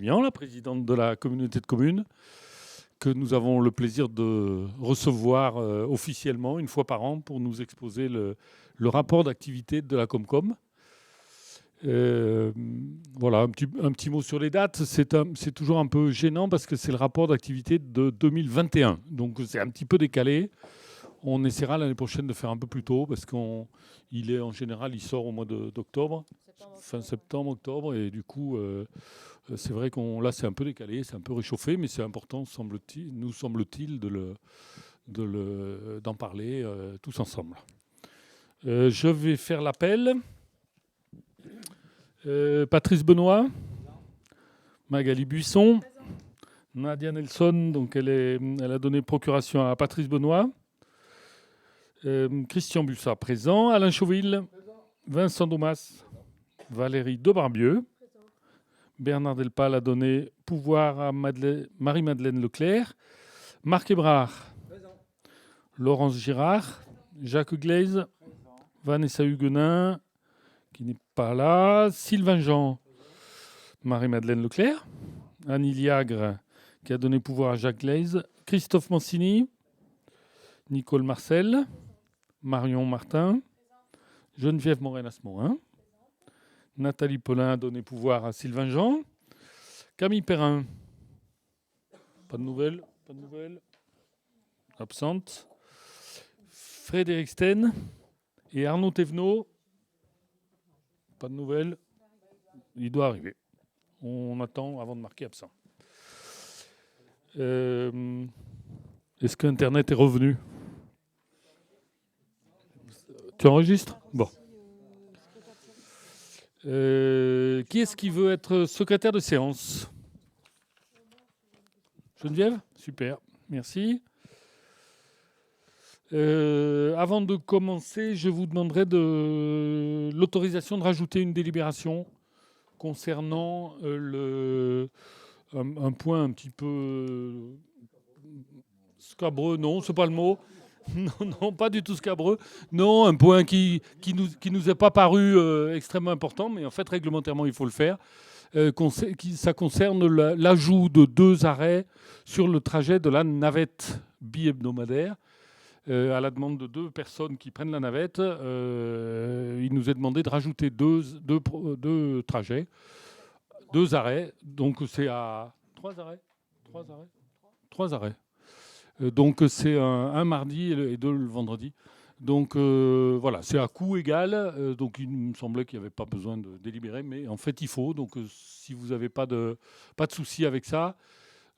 Vivian, la présidente de la communauté de communes, que nous avons le plaisir de recevoir officiellement une fois par an pour nous exposer le rapport d'activité de la Comcom. Voilà, un petit mot sur les dates. C'est toujours un peu gênant parce que c'est le rapport d'activité de 2021. Donc c'est un petit peu décalé. On essaiera l'année prochaine de faire un peu plus tôt parce qu'il est en général, il sort au mois d'octobre, fin septembre, octobre. Et du coup, c'est vrai là, c'est un peu décalé, c'est un peu réchauffé, mais c'est important, nous semble-t-il, d'en parler tous ensemble. Je vais faire l'appel. Patrice Benoît, Magali Buisson, Nadia Nelson, donc elle a donné procuration à Patrice Benoît, Christian Bussat présent, Alain Chauville, Vincent Domas, Valérie Debarbieux, Bernard Delpal a donné pouvoir à Marie-Madeleine Leclerc, Marc Hébrard, Laurence Girard, Jacques Glaise, Vanessa Huguenin, qui n'est pas là, Sylvain Jean, Marie-Madeleine Leclerc, Annie Liagre, qui a donné pouvoir à Jacques Glaise, Christophe Mancini, Nicole Marcel, Marion Martin, Geneviève Morenas-Morin, Nathalie Paulin a donné pouvoir à Sylvain Jean, Camille Perrin, pas de nouvelles, absente, Frédéric Sten et Arnaud Thévenot, pas de nouvelles, il doit arriver. On attend avant de marquer absent. Est-ce qu'Internet est revenu ? Tu enregistres ? Bon. Qui est-ce qui veut être secrétaire de séance ? Geneviève ? Super, merci. Avant de commencer, je vous demanderai l'autorisation de rajouter une délibération concernant un point un petit peu scabreux. Non, c'est pas le mot. Non, pas du tout scabreux. Non, un point qui nous est pas paru extrêmement important, mais en fait, réglementairement, il faut le faire. Ça concerne l'ajout de 2 arrêts sur le trajet de la navette bi-hebdomadaire. À la demande de 2 personnes qui prennent la navette, il nous est demandé de rajouter 2 trajets, 2 arrêts. Donc c'est à 3 arrêts. 3 arrêts. Donc c'est un mardi et 2 le vendredi. Donc voilà, c'est à coût égal. Donc il me semblait qu'il n'y avait pas besoin de délibérer, mais en fait il faut. Donc si vous n'avez pas de souci avec ça,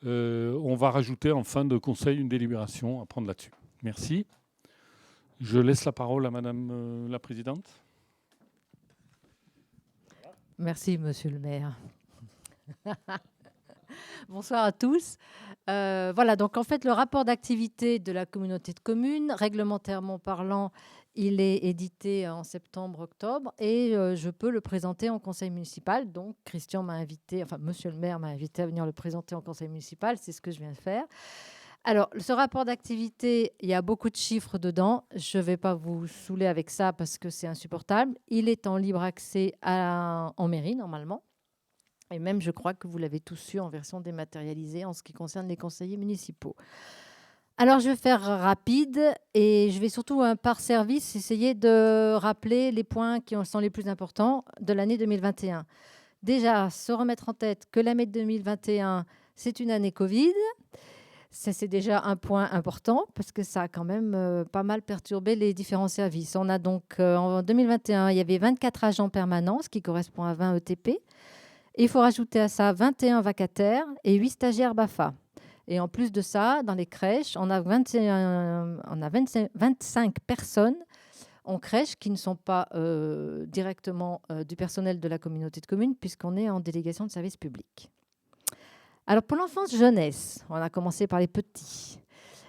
on va rajouter en fin de conseil une délibération à prendre là-dessus. Merci. Je laisse la parole à Madame la Présidente. Merci, Monsieur le maire. Bonsoir à tous. Voilà, donc en fait, le rapport d'activité de la communauté de communes, réglementairement parlant, il est édité en septembre-octobre et je peux le présenter en conseil municipal. Donc, Christian m'a invité, enfin, Monsieur le maire m'a invité à venir le présenter en conseil municipal. C'est ce que je viens de faire. Alors, ce rapport d'activité, il y a beaucoup de chiffres dedans. Je ne vais pas vous saouler avec ça parce que c'est insupportable. Il est en libre accès en mairie, normalement. Et même, je crois que vous l'avez tous eu en version dématérialisée en ce qui concerne les conseillers municipaux. Alors, je vais faire rapide et je vais surtout, par service, essayer de rappeler les points qui sont les plus importants de l'année 2021. Déjà, se remettre en tête que l'année 2021, c'est une année Covid. Ça, c'est déjà un point important parce que ça a quand même pas mal perturbé les différents services. On a donc, en 2021, il y avait 24 agents permanents, ce qui correspond à 20 ETP. Et il faut rajouter à ça 21 vacataires et 8 stagiaires BAFA. Et en plus de ça, dans les crèches, on a 25 personnes en crèche qui ne sont pas directement du personnel de la communauté de communes puisqu'on est en délégation de service public. Alors, pour l'enfance-jeunesse, on a commencé par les petits.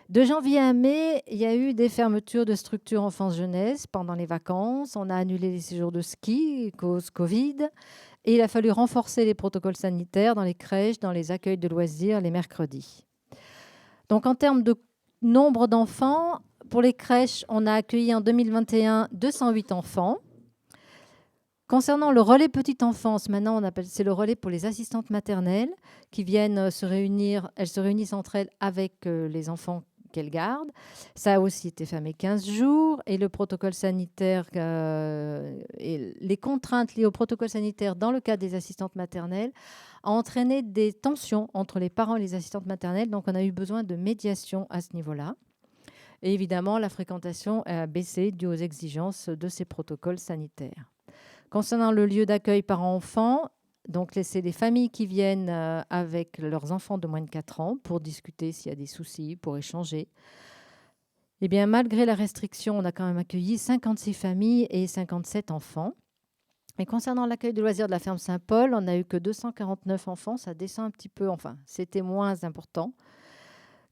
De janvier à mai, il y a eu des fermetures de structures enfance-jeunesse pendant les vacances. On a annulé les séjours de ski cause Covid. Et il a fallu renforcer les protocoles sanitaires dans les crèches, dans les accueils de loisirs les mercredis. Donc, en termes de nombre d'enfants, pour les crèches, on a accueilli en 2021 208 enfants. Concernant le relais petite enfance, maintenant c'est le relais pour les assistantes maternelles qui viennent se réunir. Elles se réunissent entre elles avec les enfants qu'elles gardent. Ça a aussi été fermé 15 jours et le protocole sanitaire et les contraintes liées au protocole sanitaire dans le cadre des assistantes maternelles a entraîné des tensions entre les parents et les assistantes maternelles. Donc on a eu besoin de médiation à ce niveau-là. Et évidemment, la fréquentation a baissé due aux exigences de ces protocoles sanitaires. Concernant le lieu d'accueil parents-enfants, donc c'est les familles qui viennent avec leurs enfants de moins de 4 ans pour discuter s'il y a des soucis, pour échanger. Eh bien, malgré la restriction, on a quand même accueilli 56 familles et 57 enfants. Et concernant l'accueil de loisirs de la ferme Saint-Paul, on n'a eu que 249 enfants, ça descend un petit peu, enfin, c'était moins important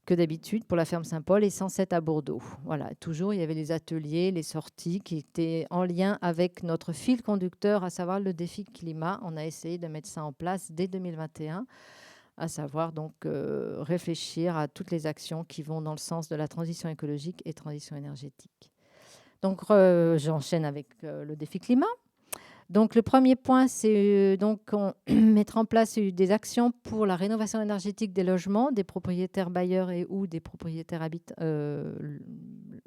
que d'habitude pour la ferme Saint-Paul et 107 à Bordeaux. Voilà, toujours, il y avait les ateliers, les sorties qui étaient en lien avec notre fil conducteur, à savoir le défi climat. On a essayé de mettre ça en place dès 2021, à savoir donc réfléchir à toutes les actions qui vont dans le sens de la transition écologique et transition énergétique. Donc, j'enchaîne avec le défi climat. Donc, le premier point, c'est mettre en place des actions pour la rénovation énergétique des logements des propriétaires bailleurs et ou des propriétaires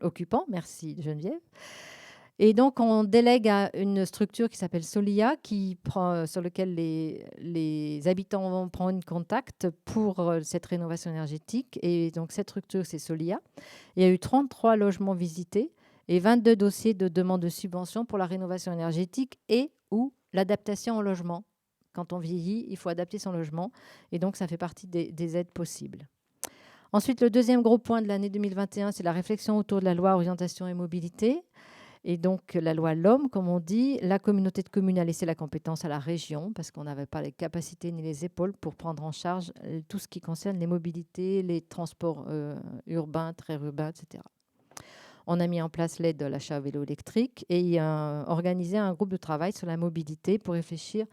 occupants. Merci Geneviève. Et donc, on délègue à une structure qui s'appelle Solia, sur laquelle les habitants vont prendre contact pour cette rénovation énergétique. Et donc, cette structure, c'est Solia. Il y a eu 33 logements visités et 22 dossiers de demande de subvention pour la rénovation énergétique et ou l'adaptation au logement. Quand on vieillit, il faut adapter son logement et donc ça fait partie des aides possibles. Ensuite, le deuxième gros point de l'année 2021, c'est la réflexion autour de la loi orientation et mobilité. Et donc, la loi LOM, comme on dit, la communauté de communes a laissé la compétence à la région parce qu'on n'avait pas les capacités ni les épaules pour prendre en charge tout ce qui concerne les mobilités, les transports urbains, très urbains, etc. On a mis en place l'aide à l'achat à vélo électrique et organisé un groupe de travail sur la mobilité pour réfléchir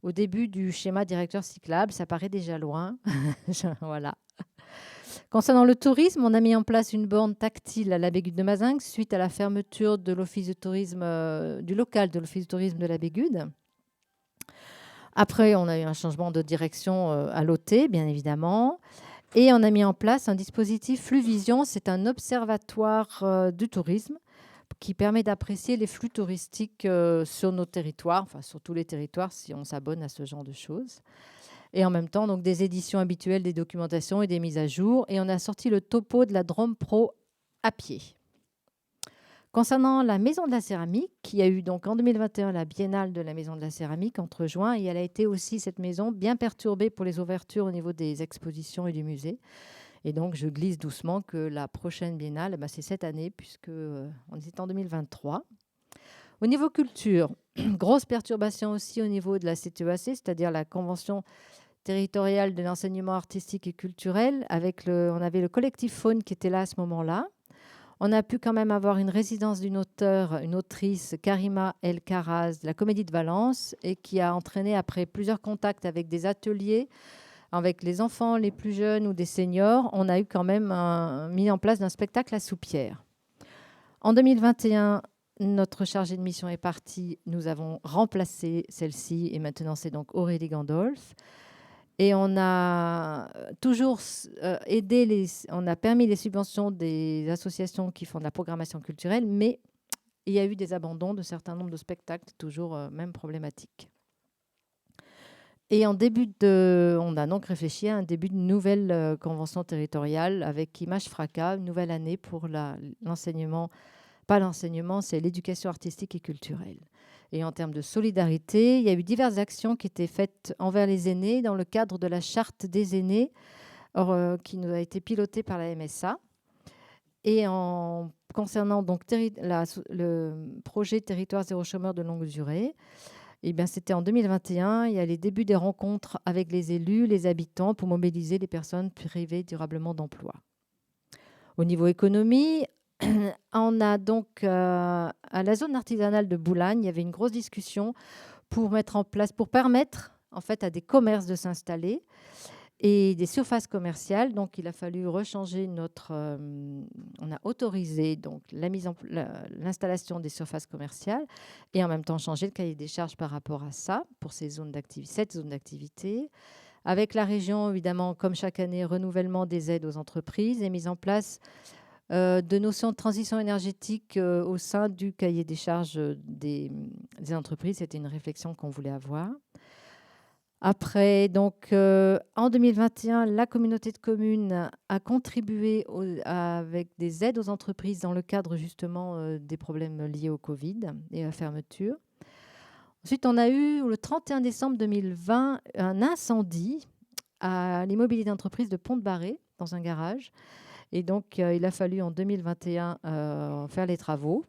au début du schéma directeur cyclable. Ça paraît déjà loin. Voilà. Concernant le tourisme, on a mis en place une borne tactile à la Bégude de Mazingues suite à la fermeture de l'office de tourisme, du local de l'office de tourisme de la Bégude. Après, on a eu un changement de direction à l'OT, bien évidemment. Et on a mis en place un dispositif Flux-Vision. C'est un observatoire du tourisme qui permet d'apprécier les flux touristiques sur nos territoires, enfin sur tous les territoires si on s'abonne à ce genre de choses. Et en même temps, donc, des éditions habituelles des documentations et des mises à jour. Et on a sorti le topo de la Drôme Pro à pied. Concernant la Maison de la Céramique, il y a eu donc en 2021 la Biennale de la Maison de la Céramique entre juin et elle a été aussi, cette maison, bien perturbée pour les ouvertures au niveau des expositions et du musée. Et donc, je glisse doucement que la prochaine Biennale, c'est cette année puisqu'on est en 2023. Au niveau culture, grosse perturbation aussi au niveau de la CTEAC, c'est-à-dire la Convention territoriale de l'enseignement artistique et culturel. On avait le collectif Faune qui était là à ce moment-là. On a pu quand même avoir une résidence d'une autrice, Karima El Karaz, de la Comédie de Valence, et qui a entraîné, après plusieurs contacts avec des ateliers, avec les enfants les plus jeunes ou des seniors, on a eu quand même mis en place d'un spectacle à Soupières. En 2021, notre chargée de mission est partie. Nous avons remplacé celle-ci et maintenant, c'est donc Aurélie Gandolf. Et on a toujours on a permis les subventions des associations qui font de la programmation culturelle, mais il y a eu des abandons de certains nombres de spectacles, toujours même problématiques. Et on a donc réfléchi à un début de nouvelle convention territoriale avec Image Fracas, une nouvelle année pour l'enseignement. Pas l'enseignement, c'est l'éducation artistique et culturelle. Et en termes de solidarité, il y a eu diverses actions qui étaient faites envers les aînés dans le cadre de la charte des aînés qui nous a été pilotée par la MSA. Et concernant donc le projet Territoire zéro chômeur de longue durée, eh bien, c'était en 2021. Il y a les débuts des rencontres avec les élus, les habitants pour mobiliser les personnes privées durablement d'emploi. Au niveau économie, on a donc à la zone artisanale de Boulogne, il y avait une grosse discussion pour permettre en fait à des commerces de s'installer. et des surfaces commerciales. Donc, il a fallu rechanger on a autorisé donc l'installation des surfaces commerciales et en même temps changer le cahier des charges par rapport à ça pour cette zone d'activité. Avec la région, évidemment, comme chaque année, renouvellement des aides aux entreprises et mise en place de notions de transition énergétique au sein du cahier des charges des entreprises. C'était une réflexion qu'on voulait avoir. Après, donc, en 2021, la communauté de communes a contribué avec des aides aux entreprises dans le cadre justement des problèmes liés au Covid et à la fermeture. Ensuite, on a eu le 31 décembre 2020 un incendie à l'immobilier d'entreprise de Pont-de-Barré, dans un garage. Et donc, il a fallu en 2021 faire les travaux.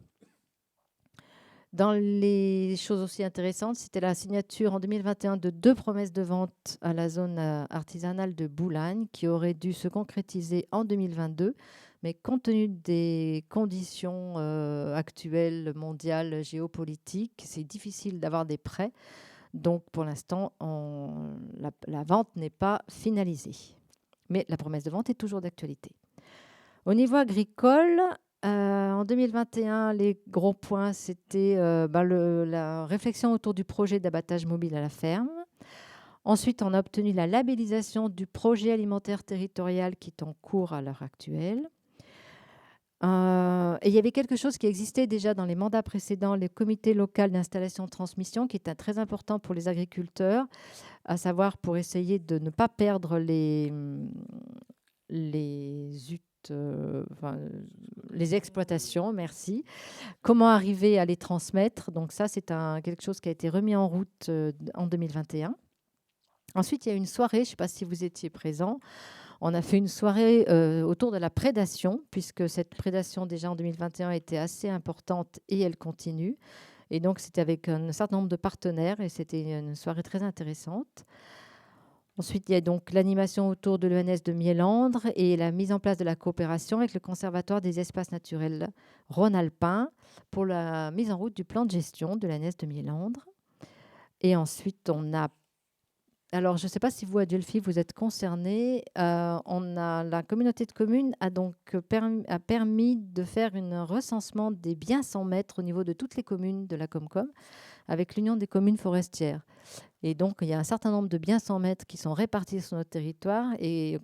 Dans les choses aussi intéressantes, c'était la signature en 2021 de 2 promesses de vente à la zone artisanale de Boulogne qui auraient dû se concrétiser en 2022. Mais compte tenu des conditions actuelles, mondiales, géopolitiques, c'est difficile d'avoir des prêts. Donc, pour l'instant, la vente n'est pas finalisée. Mais la promesse de vente est toujours d'actualité. Au niveau agricole, en 2021, les gros points, c'était la réflexion autour du projet d'abattage mobile à la ferme. Ensuite, on a obtenu la labellisation du projet alimentaire territorial qui est en cours à l'heure actuelle. Et il y avait quelque chose qui existait déjà dans les mandats précédents, les comités locaux d'installation de transmission, qui était très important pour les agriculteurs, à savoir pour essayer de ne pas perdre les exploitations, merci. Comment arriver à les transmettre? Donc ça, c'est quelque chose qui a été remis en route en 2021. Ensuite, il y a une soirée, je ne sais pas si vous étiez présents. On a fait une soirée autour de la prédation, puisque cette prédation, déjà en 2021, était assez importante et elle continue. Et donc, c'était avec un certain nombre de partenaires et c'était une soirée très intéressante. Ensuite, il y a donc l'animation autour de l'ENS de Miélandre et la mise en place de la coopération avec le Conservatoire des espaces naturels Rhône-Alpin pour la mise en route du plan de gestion de l'ENS de Miélandre. Et ensuite, alors, je ne sais pas si vous, à Dieulefit, vous êtes concernés. La communauté de communes a donc permis de faire un recensement des biens sans maître au niveau de toutes les communes de la Comcom avec l'Union des communes forestières. Et donc, il y a un certain nombre de biens sans maître qui sont répartis sur notre territoire et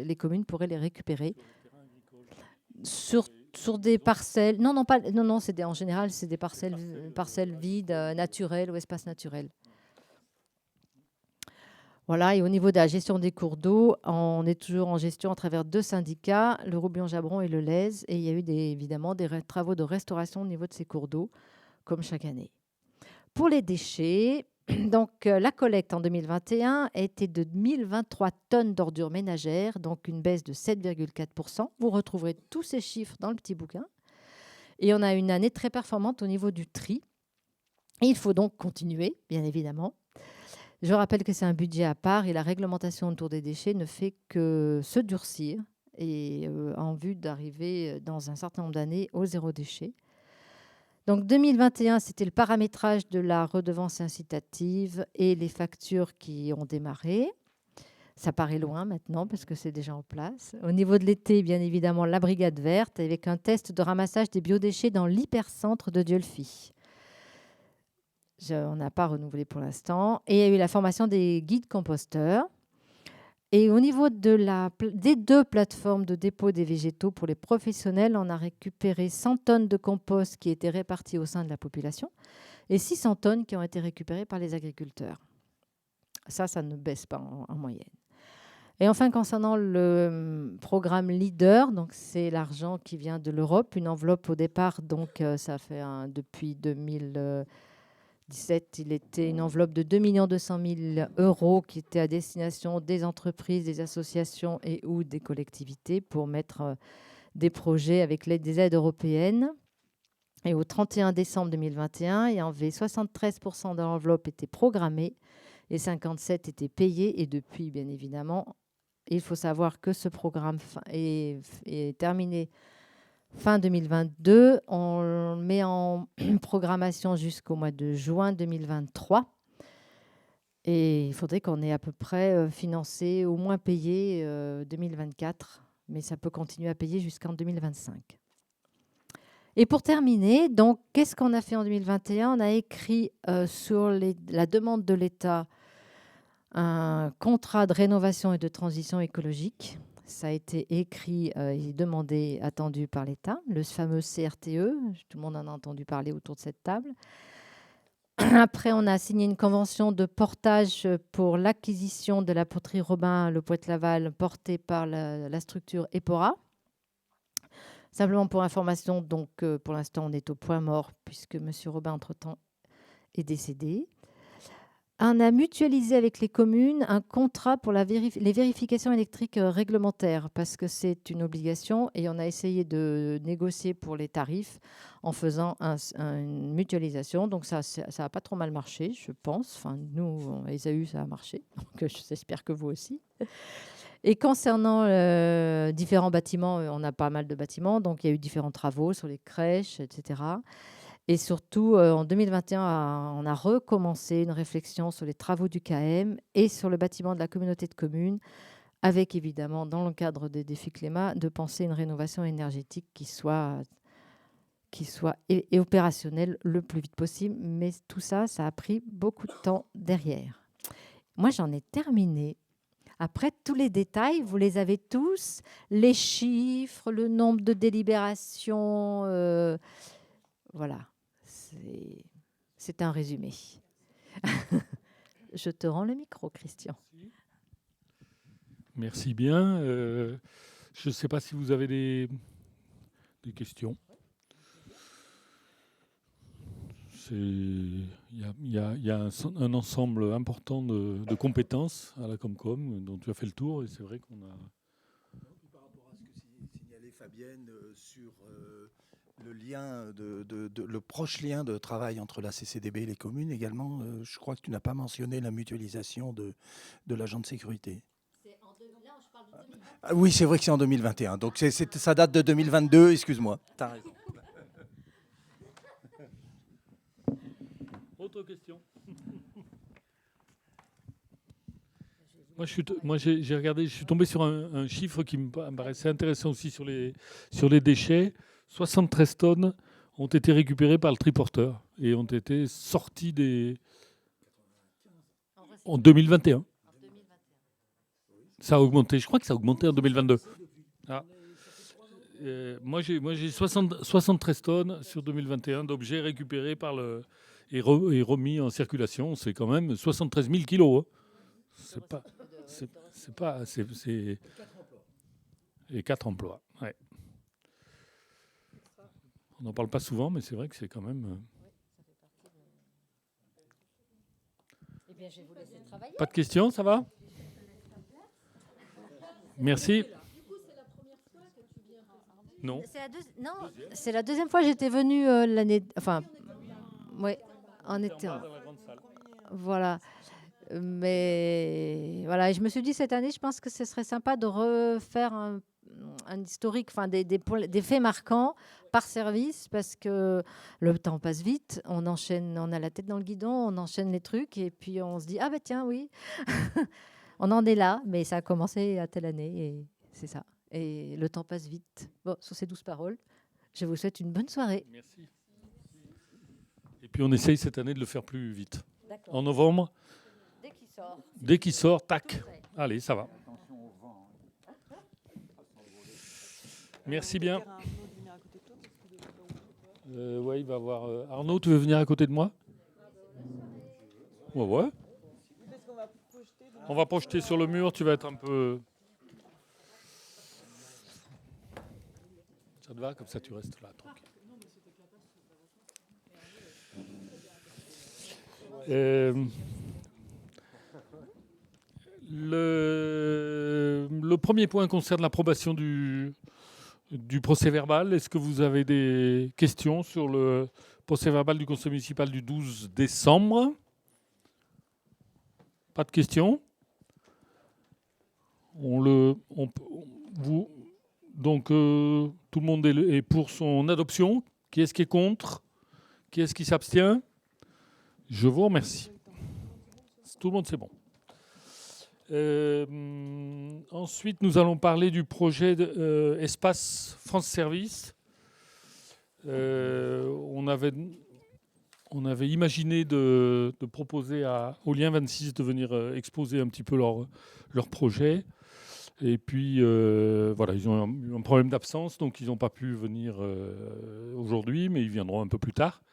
les communes pourraient les récupérer sur des parcelles. Non, en général, c'est des parcelles vides, naturelles ou espaces naturels. Voilà, et au niveau de la gestion des cours d'eau, on est toujours en gestion à travers 2 syndicats, le Roubion-Jabron et le Lez. Et il y a eu évidemment des travaux de restauration au niveau de ces cours d'eau, comme chaque année. Pour les déchets, donc la collecte en 2021 était de 1023 tonnes d'ordures ménagères, donc une baisse de 7,4%. Vous retrouverez tous ces chiffres dans le petit bouquin. Et on a une année très performante au niveau du tri. Et il faut donc continuer, bien évidemment. Je rappelle que c'est un budget à part et la réglementation autour des déchets ne fait que se durcir et en vue d'arriver dans un certain nombre d'années au zéro déchet. Donc 2021, c'était le paramétrage de la redevance incitative et les factures qui ont démarré. Ça paraît loin maintenant parce que c'est déjà en place. Au niveau de l'été, bien évidemment, la brigade verte avec un test de ramassage des biodéchets dans l'hypercentre de Dieulefit. On n'a pas renouvelé pour l'instant. Et il y a eu la formation des guides composteurs. Et au niveau des 2 plateformes de dépôt des végétaux pour les professionnels, on a récupéré 100 tonnes de compost qui étaient réparties au sein de la population et 600 tonnes qui ont été récupérées par les agriculteurs. Ça ne baisse pas en moyenne. Et enfin, concernant le programme LEADER, donc c'est l'argent qui vient de l'Europe, une enveloppe au départ, donc ça fait depuis 2017, il était une enveloppe de 2 200 000 € qui était à destination des entreprises, des associations et ou des collectivités pour mettre des projets avec l'aide des aides européennes. Et au 31 décembre 2021, il y avait 73% de l'enveloppe était programmée et 57% étaient payés. Et depuis, bien évidemment, il faut savoir que ce programme est terminé fin 2022. On met en programmation jusqu'au mois de juin 2023. Et il faudrait qu'on ait à peu près financé, au moins payé 2024, mais ça peut continuer à payer jusqu'en 2025. Et pour terminer, donc, qu'est-ce qu'on a fait en 2021? On a écrit sur la demande de l'État un contrat de rénovation et de transition écologique. Ça a été écrit et demandé, attendu par l'État, le fameux CRTE. Tout le monde en a entendu parler autour de cette table. Après, on a signé une convention de portage pour l'acquisition de la poterie Robin Le Poët-Laval, portée par la structure EPORA. Simplement pour information, donc pour l'instant, on est au point mort puisque M. Robin, entre-temps, est décédé. On a mutualisé avec les communes un contrat pour les vérifications électriques réglementaires parce que c'est une obligation et on a essayé de négocier pour les tarifs en faisant une mutualisation. Donc ça n'a pas trop mal marché, je pense. Enfin, nous, les AU, ça a marché. Donc j'espère que vous aussi. Et concernant différents bâtiments, on a pas mal de bâtiments. Donc il y a eu différents travaux sur les crèches, etc. Et surtout, en 2021, on a recommencé une réflexion sur les travaux du KM et sur le bâtiment de la communauté de communes, avec évidemment, dans le cadre des défis climat, de penser une rénovation énergétique qui soit et opérationnelle le plus vite possible. Mais tout ça, ça a pris beaucoup de temps derrière. Moi, j'en ai terminé. Après, tous les détails, vous les avez tous, les chiffres, le nombre de délibérations, voilà. C'est un résumé. Je te rends le micro, Christian. Merci bien. Je ne sais pas si vous avez des questions. Il y a un ensemble important de compétences à la Comcom dont tu as fait le tour et c'est vrai qu'on a... Par rapport à ce que signalait Fabienne sur le lien le proche lien de travail entre la CCDB et les communes également, je crois que tu n'as pas mentionné la mutualisation de l'agent de sécurité. Là, je parle de 2021. Ah, oui, c'est vrai que c'est en 2021. Donc ça date de 2022, excuse-moi. Tu as raison. Autre question. Moi, j'ai regardé, je suis tombé sur un chiffre qui me paraissait intéressant aussi sur les déchets. 73 tonnes ont été récupérées par le triporteur et ont été sorties en 2021. Ça a augmenté. Je crois que ça a augmenté en 2022. Ah. Moi, j'ai 73 tonnes sur 2021 d'objets récupérés et remis en circulation. C'est quand même 73 000 kilos. Hein. C'est et 4 emplois. Ouais. On n'en parle pas souvent, mais c'est vrai que c'est quand même... Eh bien, je vais vous laisser travailler. Pas de questions, ça va? Merci. Non. C'est la deuxième fois que j'étais venue l'année... Enfin, oui, en été. Voilà. Mais voilà, je me suis dit cette année, je pense que ce serait sympa de refaire un historique, enfin des faits marquants par service, parce que le temps passe vite, on enchaîne, on a la tête dans le guidon, on enchaîne les trucs, et puis on se dit ah bah tiens oui, on en est là, mais ça a commencé à telle année, et c'est ça. Et le temps passe vite. Bon, sur ces 12 paroles, je vous souhaite une bonne soirée. Merci. Et puis on essaye cette année de le faire plus vite. D'accord. En novembre. Dès qu'il sort, tac. Allez, ça va. Merci bien. Ouais, il va voir. Arnaud, tu veux venir à côté de moi? Ouais. On va projeter sur le mur, tu vas être un peu... Ça te va? Comme ça, tu restes là, tranquille. Le premier point concerne l'approbation du procès-verbal. Est-ce que vous avez des questions sur le procès-verbal du conseil municipal du 12 décembre? Pas de questions? Donc, tout le monde est pour son adoption. Qui est-ce qui est contre? Qui est-ce qui s'abstient? Je vous remercie. Tout le monde, c'est bon. Ensuite, nous allons parler du projet Espace France Service. On avait imaginé de proposer au Lien 26 de venir exposer un petit peu leur projet. Et puis, voilà, ils ont eu un problème d'absence, donc ils n'ont pas pu venir aujourd'hui, mais ils viendront un peu plus tard.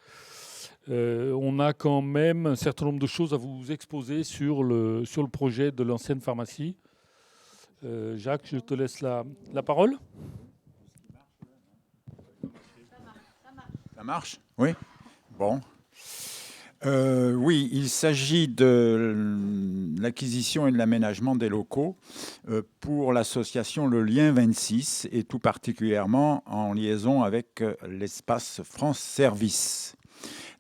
On a quand même un certain nombre de choses à vous exposer sur le projet de l'ancienne pharmacie. Jacques, je te laisse la parole. Ça marche ? Oui. Bon. Oui, il s'agit de l'acquisition et de l'aménagement des locaux pour l'association Le Lien 26 et tout particulièrement en liaison avec l'espace France Service.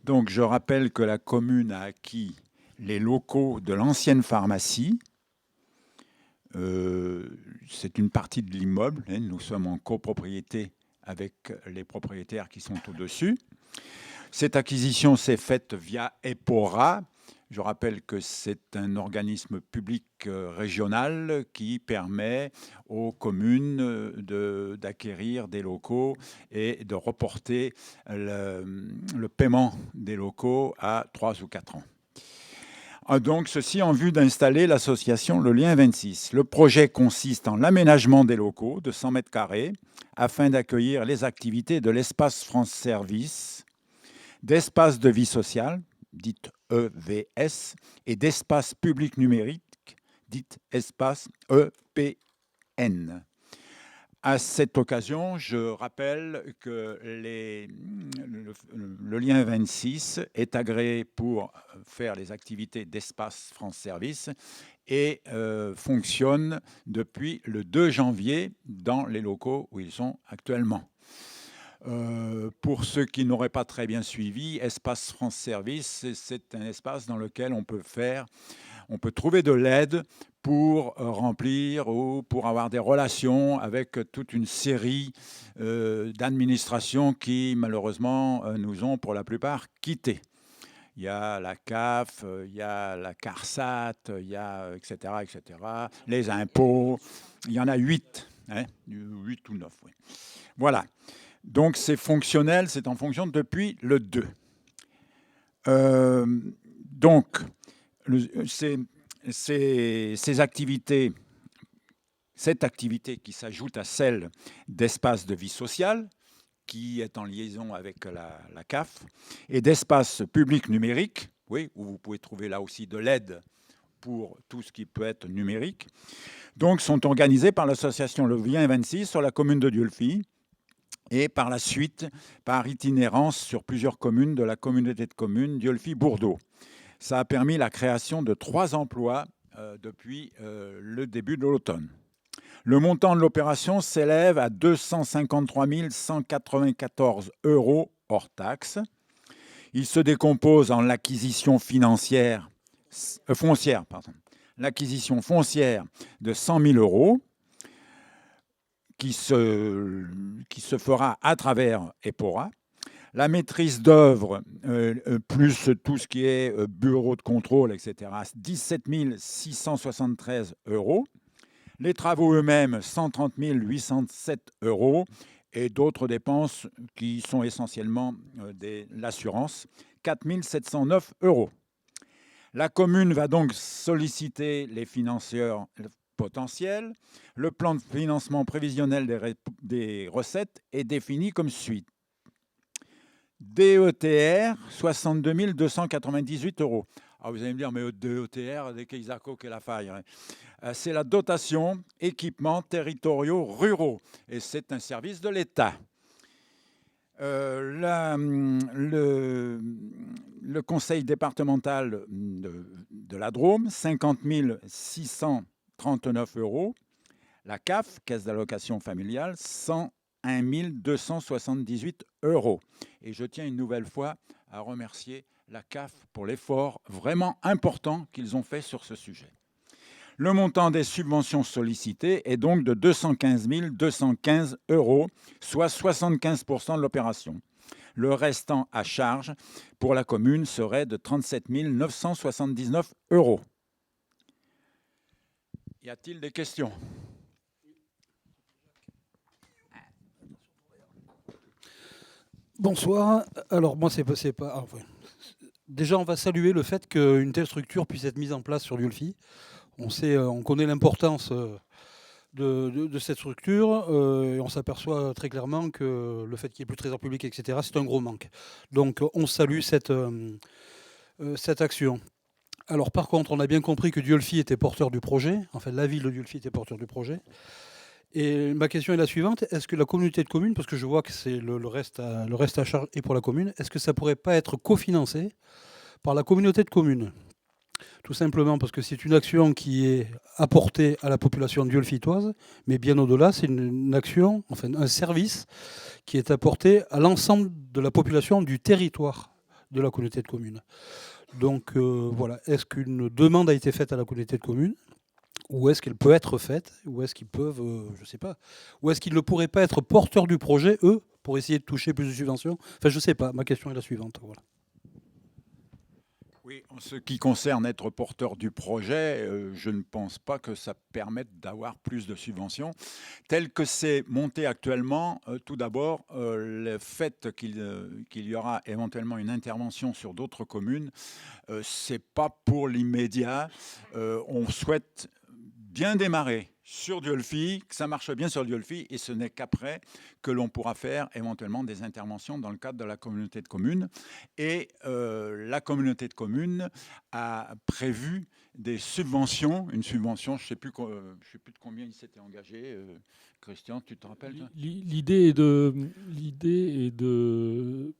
Donc, je rappelle que la commune a acquis les locaux de l'ancienne pharmacie. C'est une partie de l'immeuble. Nous sommes en copropriété avec les propriétaires qui sont au-dessus. Cette acquisition s'est faite via EPORA. Je rappelle que c'est un organisme public régional qui permet aux communes d'acquérir des locaux et de reporter le paiement des locaux à 3 ou 4 ans. Donc, ceci en vue d'installer l'association Le Lien 26. Le projet consiste en l'aménagement des locaux de 100 mètres carrés afin d'accueillir les activités de l'espace France Service, d'espace de vie sociale, dite EVS, et d'espace public numérique, dite espace EPN. À cette occasion, je rappelle que le Lien 26 est agréé pour faire les activités d'espace France Service et fonctionne depuis le 2 janvier dans les locaux où ils sont actuellement. Pour ceux qui n'auraient pas très bien suivi, Espace France Service, c'est un espace dans lequel on peut trouver de l'aide pour remplir ou pour avoir des relations avec toute une série d'administrations qui, malheureusement, nous ont pour la plupart quittés. Il y a la CAF, il y a la CARSAT, il y a etc., les impôts. Il y en a 8, 8 ou 9. Oui. Voilà. Donc, c'est fonctionnel, c'est en fonction depuis le 2. Donc, ces activités, cette activité qui s'ajoute à celle d'espace de vie sociale, qui est en liaison avec la CAF, et d'espace public numérique, oui, où vous pouvez trouver là aussi de l'aide pour tout ce qui peut être numérique, donc sont organisés par l'association Le Lien 26 sur la commune de Dieulefit, et par la suite, par itinérance sur plusieurs communes de la communauté de communes Dieulefit-Bourdeau. Ça a permis la création de 3 emplois depuis le début de l'automne. Le montant de l'opération s'élève à 253 194 € hors taxes. Il se décompose en l'acquisition foncière de 100 000 € qui se fera à travers EPORA, la maîtrise d'œuvre, plus tout ce qui est bureau de contrôle, etc., 17 673 €, les travaux eux-mêmes, 130 807 €, et d'autres dépenses qui sont essentiellement l'assurance, 4 709 €. La commune va donc solliciter les financeurs potentiels. Le plan de financement prévisionnel des recettes est défini comme suit. DETR, 62 298 €. Alors vous allez me dire, mais DETR, des Keizako, quelle faille. C'est la dotation équipements territoriaux ruraux et c'est un service de l'État. Le conseil départemental de la Drôme, 50 639 €. La CAF, Caisse d'allocation familiale, 101 278 €. Et je tiens une nouvelle fois à remercier la CAF pour l'effort vraiment important qu'ils ont fait sur ce sujet. Le montant des subventions sollicitées est donc de 215 215 €, soit 75% de l'opération. Le restant à charge pour la commune serait de 37 979 €. Y a-t-il des questions? Bonsoir. Alors moi, c'est pas. Ah, ouais. Déjà, on va saluer le fait qu'une telle structure puisse être mise en place sur Liolfi. On connaît l'importance de cette structure et on s'aperçoit très clairement que le fait qu'il n'y ait plus de trésor public, etc., c'est un gros manque. Donc, on salue cette action. Alors, par contre, on a bien compris que Liolfi était porteur du projet. En fait, la ville de Liolfi était porteur du projet. Et ma question est la suivante, est-ce que la communauté de communes, parce que je vois que c'est le reste à charge et pour la commune, est-ce que ça ne pourrait pas être cofinancé par la communauté de communes? Tout simplement parce que c'est une action qui est apportée à la population diolfitoise, mais bien au-delà, c'est une action, enfin un service qui est apporté à l'ensemble de la population du territoire de la communauté de communes. Donc voilà, est-ce qu'une demande a été faite à la communauté de communes? Ou est-ce qu'elle peut être faite? Ou est-ce qu'ils peuvent, je ne sais pas, ou est-ce qu'ils ne pourraient pas être porteurs du projet, eux, pour essayer de toucher plus de subventions? Enfin, je ne sais pas, ma question est la suivante. Voilà. Oui, en ce qui concerne être porteur du projet, je ne pense pas que ça permette d'avoir plus de subventions. Tel que c'est monté actuellement, tout d'abord, le fait qu'il y aura éventuellement une intervention sur d'autres communes, ce n'est pas pour l'immédiat. On souhaite bien démarrer sur Liolfi, que ça marche bien sur Liolfi, et ce n'est qu'après que l'on pourra faire éventuellement des interventions dans le cadre de la communauté de communes. Et la communauté de communes a prévu des subventions, une subvention, je ne sais plus de combien il s'était engagé. Christian, tu te rappelles? L'idée est de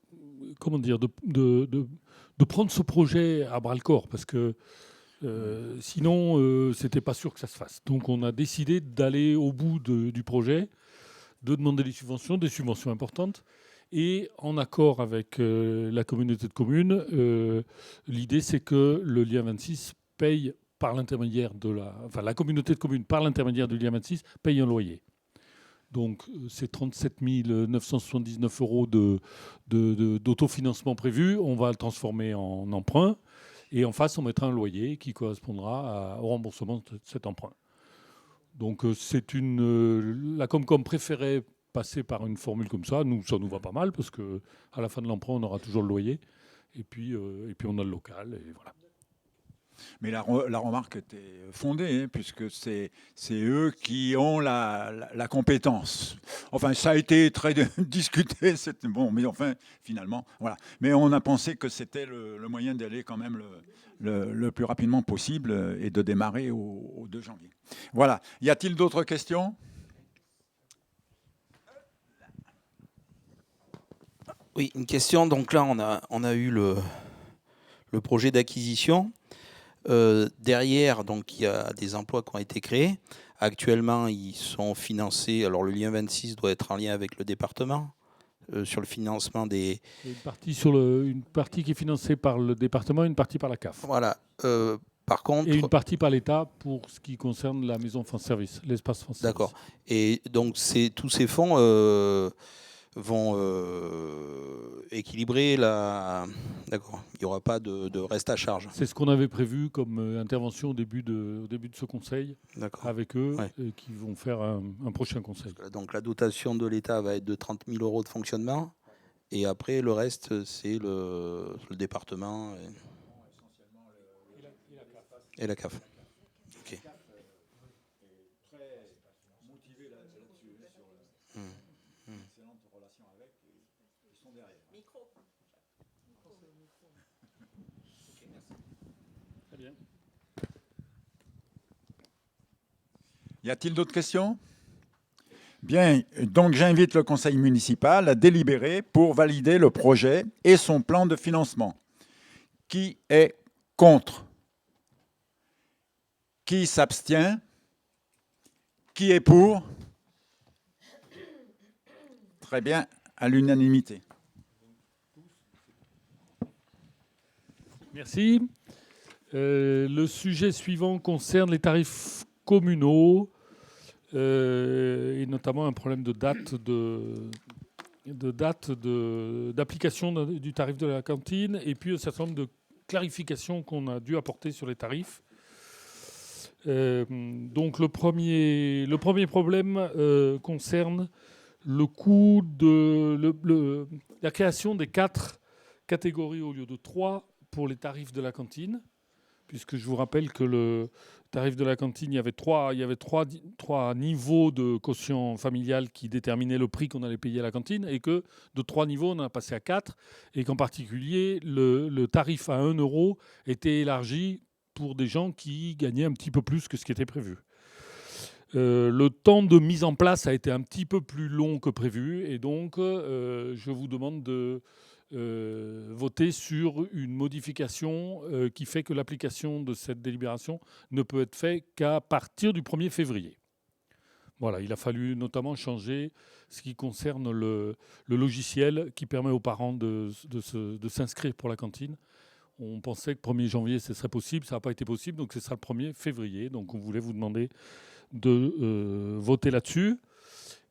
comment dire, de prendre ce projet à bras le corps, parce que sinon, c'était pas sûr que ça se fasse. Donc, on a décidé d'aller au bout du projet, de demander des subventions importantes, et en accord avec la communauté de communes, l'idée, c'est que le lien 26 paye par l'intermédiaire la communauté de communes, par l'intermédiaire du lien 26, paye un loyer. Donc, c'est 37 979 euros d'autofinancement prévu. On va le transformer en emprunt. Et en face, on mettra un loyer qui correspondra au remboursement de cet emprunt. Donc, la Comcom préférait passer par une formule comme ça. Nous, ça nous va pas mal parce qu'à la fin de l'emprunt, on aura toujours le loyer. Et puis on a le local. Et voilà. Mais la remarque était fondée, hein, puisque c'est eux qui ont la compétence. Enfin, ça a été très discuté, bon, mais enfin, finalement, voilà. Mais on a pensé que c'était le moyen d'aller quand même le plus rapidement possible et de démarrer au 2 janvier. Voilà. Y a-t-il d'autres questions? Oui, une question. Donc là, on a eu le projet d'acquisition. Derrière, donc, il y a des emplois qui ont été créés. Actuellement, ils sont financés. Alors, le lien 26 doit être en lien avec le département sur le financement des... Une partie qui est financée par le département, une partie par la CAF. Voilà. Par contre... Et une partie par l'État pour ce qui concerne la maison France Service, l'espace France Service. D'accord. Et donc, tous ces fonds vont équilibrer la... D'accord. Il n'y aura pas de reste à charge. C'est ce qu'on avait prévu comme intervention au début de ce conseil avec eux, ouais. Qui vont faire un prochain conseil. Donc la dotation de l'État va être de 30 000 euros de fonctionnement. Et après, le reste, c'est le département et la CAF. Ok. Y a-t-il d'autres questions? Bien, donc j'invite le conseil municipal à délibérer pour valider le projet et son plan de financement. Qui est contre? Qui s'abstient? Qui est pour? Très bien, à l'unanimité. Merci. Le sujet suivant concerne les tarifs communaux. Et notamment un problème de date d'application du tarif de la cantine et puis un certain nombre de clarifications qu'on a dû apporter sur les tarifs. Donc le premier problème concerne le coût de la création des 4 catégories au lieu de 3 pour les tarifs de la cantine, puisque je vous rappelle que le tarif de la cantine, il y avait trois niveaux de quotient familial qui déterminaient le prix qu'on allait payer à la cantine, et que de 3 niveaux, on en a passé à 4, et qu'en particulier, le tarif à 1 euro était élargi pour des gens qui gagnaient un petit peu plus que ce qui était prévu. Le temps de mise en place a été un petit peu plus long que prévu, et donc je vous demande de voter sur une modification qui fait que l'application de cette délibération ne peut être faite qu'à partir du 1er février. Voilà, il a fallu notamment changer ce qui concerne le logiciel qui permet aux parents de s'inscrire pour la cantine. On pensait que 1er janvier, ce serait possible. Ça n'a pas été possible, donc ce sera le 1er février. Donc on voulait vous demander de voter là-dessus.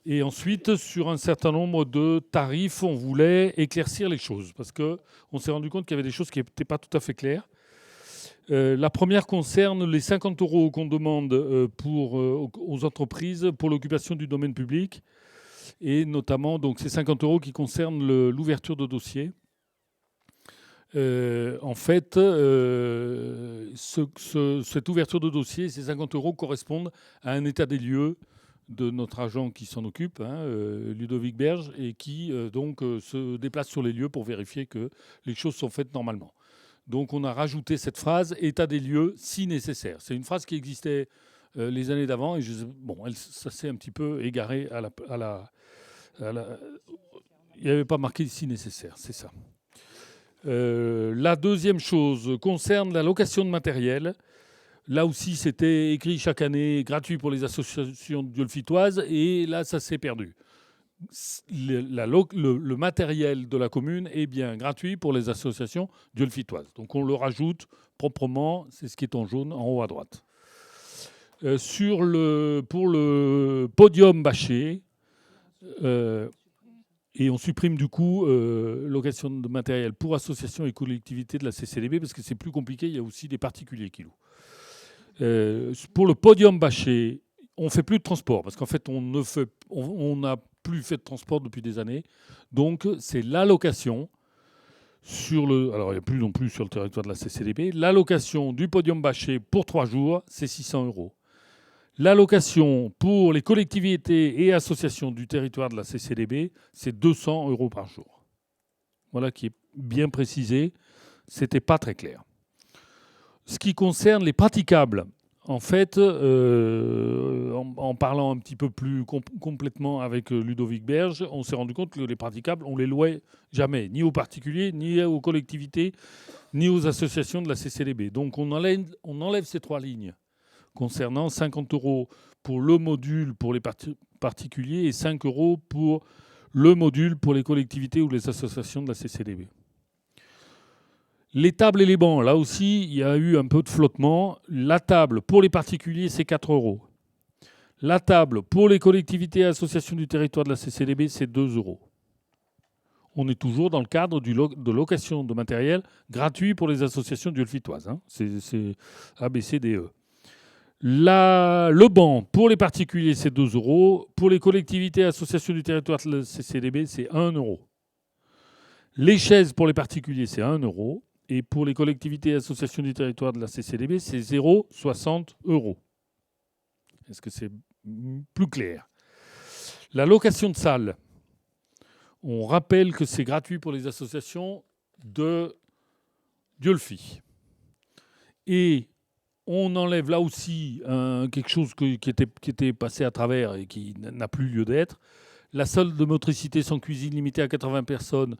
Et ensuite, sur un certain nombre de tarifs, on voulait éclaircir les choses, parce qu'on s'est rendu compte qu'il y avait des choses qui n'étaient pas tout à fait claires. La première concerne les 50 € qu'on demande aux entreprises pour l'occupation du domaine public, et notamment donc, ces 50 € qui concernent l'ouverture de dossier. En fait, cette ouverture de dossier, ces 50 € correspondent à un état des lieux de notre agent qui s'en occupe, Ludovic Berge, et qui se déplace sur les lieux pour vérifier que les choses sont faites normalement. Donc on a rajouté cette phrase « état des lieux si nécessaire ». C'est une phrase qui existait les années d'avant, et ça s'est un petit peu égaré il n'y avait pas marqué « si nécessaire », c'est ça. La deuxième chose concerne la location de matériel. Là aussi, c'était écrit chaque année, gratuit pour les associations diolfitoises, et là, ça s'est perdu. Le matériel de la commune est bien gratuit pour les associations diolfitoises. Donc on le rajoute proprement, c'est ce qui est en jaune, en haut à droite. Pour le podium bâché, et on supprime du coup location de matériel pour associations et collectivités de la CCDB, parce que c'est plus compliqué, il y a aussi des particuliers qui louent. Pour le podium bâché, on ne fait plus de transport, parce qu'en fait, on n'a plus fait de transport depuis des années. Donc, c'est l'allocation alors il n'y a plus non plus sur le territoire de la CCDB, l'allocation du podium bâché pour 3 jours, c'est 600 €. L'allocation pour les collectivités et associations du territoire de la CCDB, c'est 200 € par jour. Voilà qui est bien précisé. Ce n'était pas très clair. Ce qui concerne les praticables, en fait, en parlant un petit peu plus complètement avec Ludovic Berge, on s'est rendu compte que les praticables, on les louait jamais, ni aux particuliers, ni aux collectivités, ni aux associations de la CCDB. Donc on enlève ces 3 lignes concernant 50 € pour le module pour les particuliers et 5 € pour le module pour les collectivités ou les associations de la CCDB. Les tables et les bancs, là aussi, il y a eu un peu de flottement. La table pour les particuliers, c'est 4 €. La table pour les collectivités et associations du territoire de la CCDB, c'est 2 €. On est toujours dans le cadre de location de matériel gratuit pour les associations diolfitoises. C'est ABCDE. Le banc pour les particuliers, c'est 2 €. Pour les collectivités et associations du territoire de la CCDB, c'est 1 €. Les chaises pour les particuliers, c'est 1 €. Et pour les collectivités et associations du territoire de la CCDB, c'est 0,60 €. Est-ce que c'est plus clair? La location de salle, on rappelle que c'est gratuit pour les associations de diolfi. Et on enlève là aussi quelque chose qui était passé à travers et qui n'a plus lieu d'être. La salle de motricité sans cuisine limitée à 80 personnes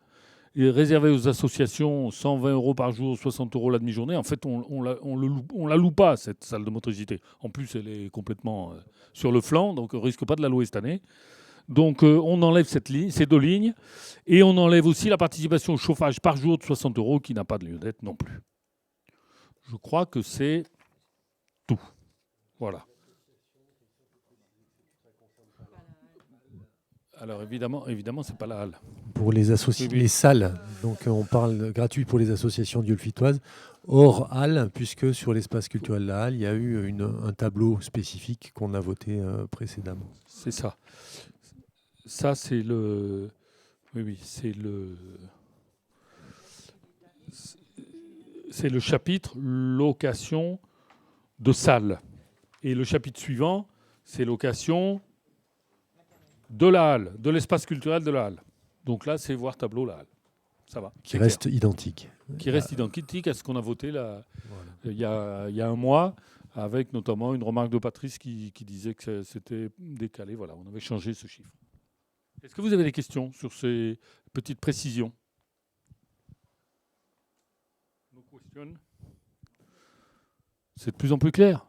est réservée aux associations, 120 € par jour, 60 € la demi-journée. En fait, on la loue pas, cette salle de motricité. En plus, elle est complètement sur le flanc, donc on ne risque pas de la louer cette année. Donc on enlève ces 2 lignes, et on enlève aussi la participation au chauffage par jour de 60 € qui n'a pas de lieu d'être non plus. Je crois que c'est tout. Voilà. Alors évidemment, c'est pas la halle. Pour les Oui. les salles. Donc on parle gratuit pour les associations diolfitoises, hors halle, puisque sur l'espace culturel de la halle, il y a eu un tableau spécifique qu'on a voté précédemment. C'est ça. Ça, c'est le. Oui, c'est le. C'est le chapitre location de salle. Et le chapitre suivant, c'est location de la halle, de l'espace culturel de la halle. Donc là, c'est voir tableau la halle. Ça va. Qui reste identique. Qui reste identique à ce qu'on a voté là, Voilà. il y a un mois, avec notamment une remarque de Patrice qui disait que c'était décalé. Voilà, on avait changé ce chiffre. Est-ce que vous avez des questions sur ces petites précisions? No question. C'est de plus en plus clair.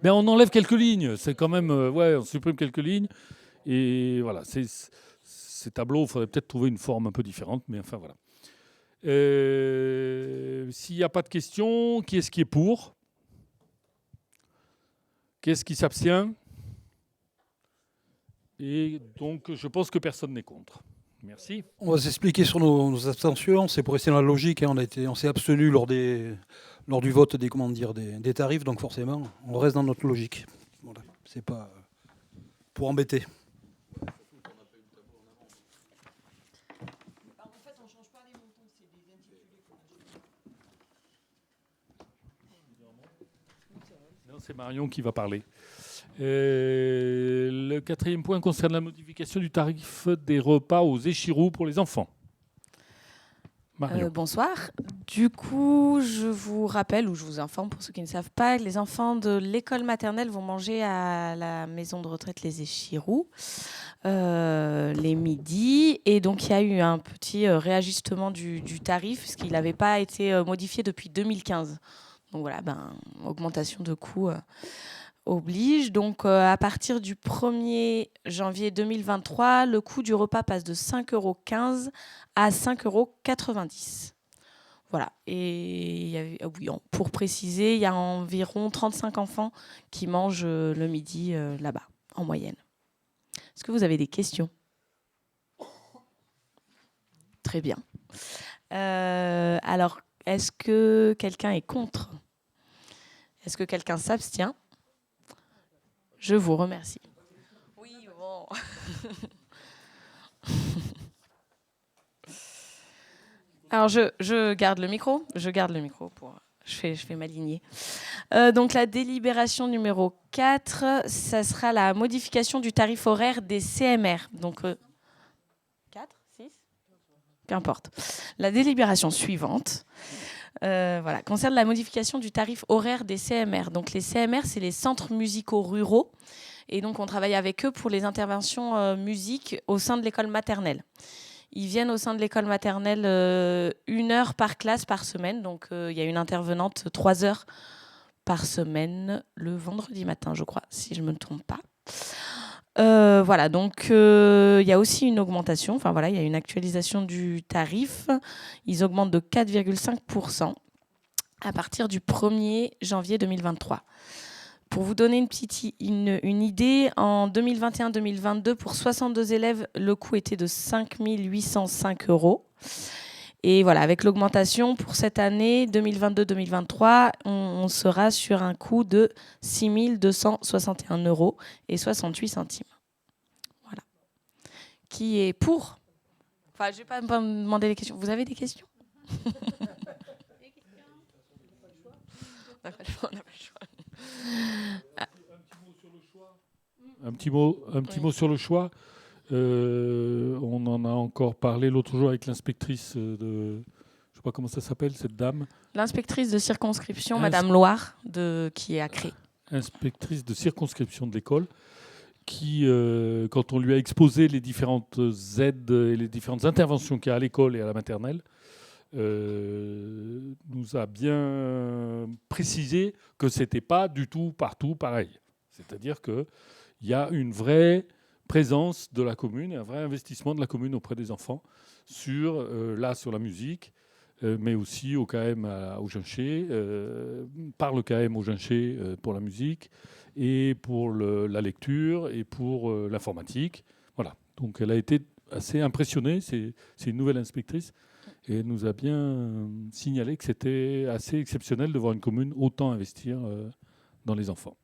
Mais on enlève quelques lignes. C'est quand même, on supprime quelques lignes. Et voilà, ces tableaux, il faudrait peut-être trouver une forme un peu différente. Mais enfin, voilà. S'il n'y a pas de questions, qui est-ce qui est pour? Qui est-ce qui s'abstient? Et donc, je pense que personne n'est contre. Merci. On va s'expliquer sur nos abstentions. C'est pour rester dans la logique. Hein. On s'est abstenu lors du vote des tarifs. Donc forcément, on reste dans notre logique. Voilà. C'est pas pour embêter. Non, c'est Marion qui va parler. Le quatrième point concerne la modification du tarif des repas aux échirous pour les enfants. Marion. Bonsoir. Du coup, je vous rappelle, ou je vous informe pour ceux qui ne savent pas, que les enfants de l'école maternelle vont manger à la maison de retraite Les Échirous les midis. Et donc, il y a eu un petit réajustement du tarif, parce qu'il n'avait pas été modifié depuis 2015. Donc voilà, augmentation de coûts oblige. Donc, à partir du 1er janvier 2023, le coût du repas passe de 5,15 € à 5,90 €. Voilà. Et pour préciser, il y a environ 35 enfants qui mangent le midi là-bas, en moyenne. Est-ce que vous avez des questions? Très bien. Alors, est-ce que quelqu'un est contre? Est-ce que quelqu'un s'abstient? Je vous remercie. Oui, bon. Alors, je garde le micro. Je fais m'aligner. Donc, la délibération numéro 4, ça sera la modification du tarif horaire des CMR. Donc, 4, 6 ? Qu'importe. La délibération suivante concerne la modification du tarif horaire des CMR. Donc, les CMR, c'est les centres musicaux ruraux. Et donc, on travaille avec eux pour les interventions musique au sein de l'école maternelle. Ils viennent au sein de l'école maternelle 1 heure par classe par semaine. Donc, il y a une intervenante 3 heures par semaine, le vendredi matin, je crois, si je ne me trompe pas. Voilà, donc il y a aussi une augmentation. Enfin, voilà, il y a une actualisation du tarif. Ils augmentent de 4,5% à partir du 1er janvier 2023. Pour vous donner une idée, en 2021-2022, pour 62 élèves, le coût était de 5 805 €. Et voilà, avec l'augmentation, pour cette année 2022-2023, on sera sur un coût de 6 261 € et 68 centimes. Voilà. Qui est pour? Enfin, je ne vais pas me demander les questions. Vous avez des questions? On n'a pas le choix. Un petit mot sur le choix. On en a encore parlé l'autre jour avec l'inspectrice de... Je ne sais pas comment ça s'appelle, cette dame. L'inspectrice de circonscription, Madame Loire, qui a créé. Inspectrice de circonscription de l'école, qui, quand on lui a exposé les différentes aides et les différentes interventions qu'il y a à l'école et à la maternelle, nous a bien précisé que ce n'était pas du tout partout pareil. C'est-à-dire qu'il y a une vraie présence de la commune et un vrai investissement de la commune auprès des enfants sur la musique, mais aussi au KM au Ginché, par le KM au Ginché pour la musique et pour la lecture et pour l'informatique. Voilà. Donc elle a été assez impressionnée, c'est une nouvelle inspectrice, et elle nous a bien signalé que c'était assez exceptionnel de voir une commune autant investir dans les enfants.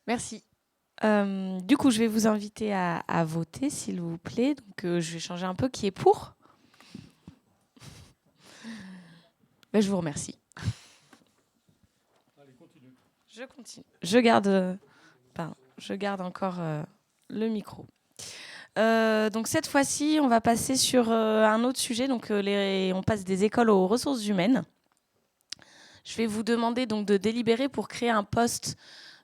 Merci. Du coup, je vais vous inviter à voter, s'il vous plaît. Donc, je vais changer un peu. Qui est pour ? Je vous remercie. Allez, continue. Je continue. Je garde encore le micro. Donc cette fois-ci, on va passer sur un autre sujet. Donc on passe des écoles aux ressources humaines. Je vais vous demander donc de délibérer pour créer un poste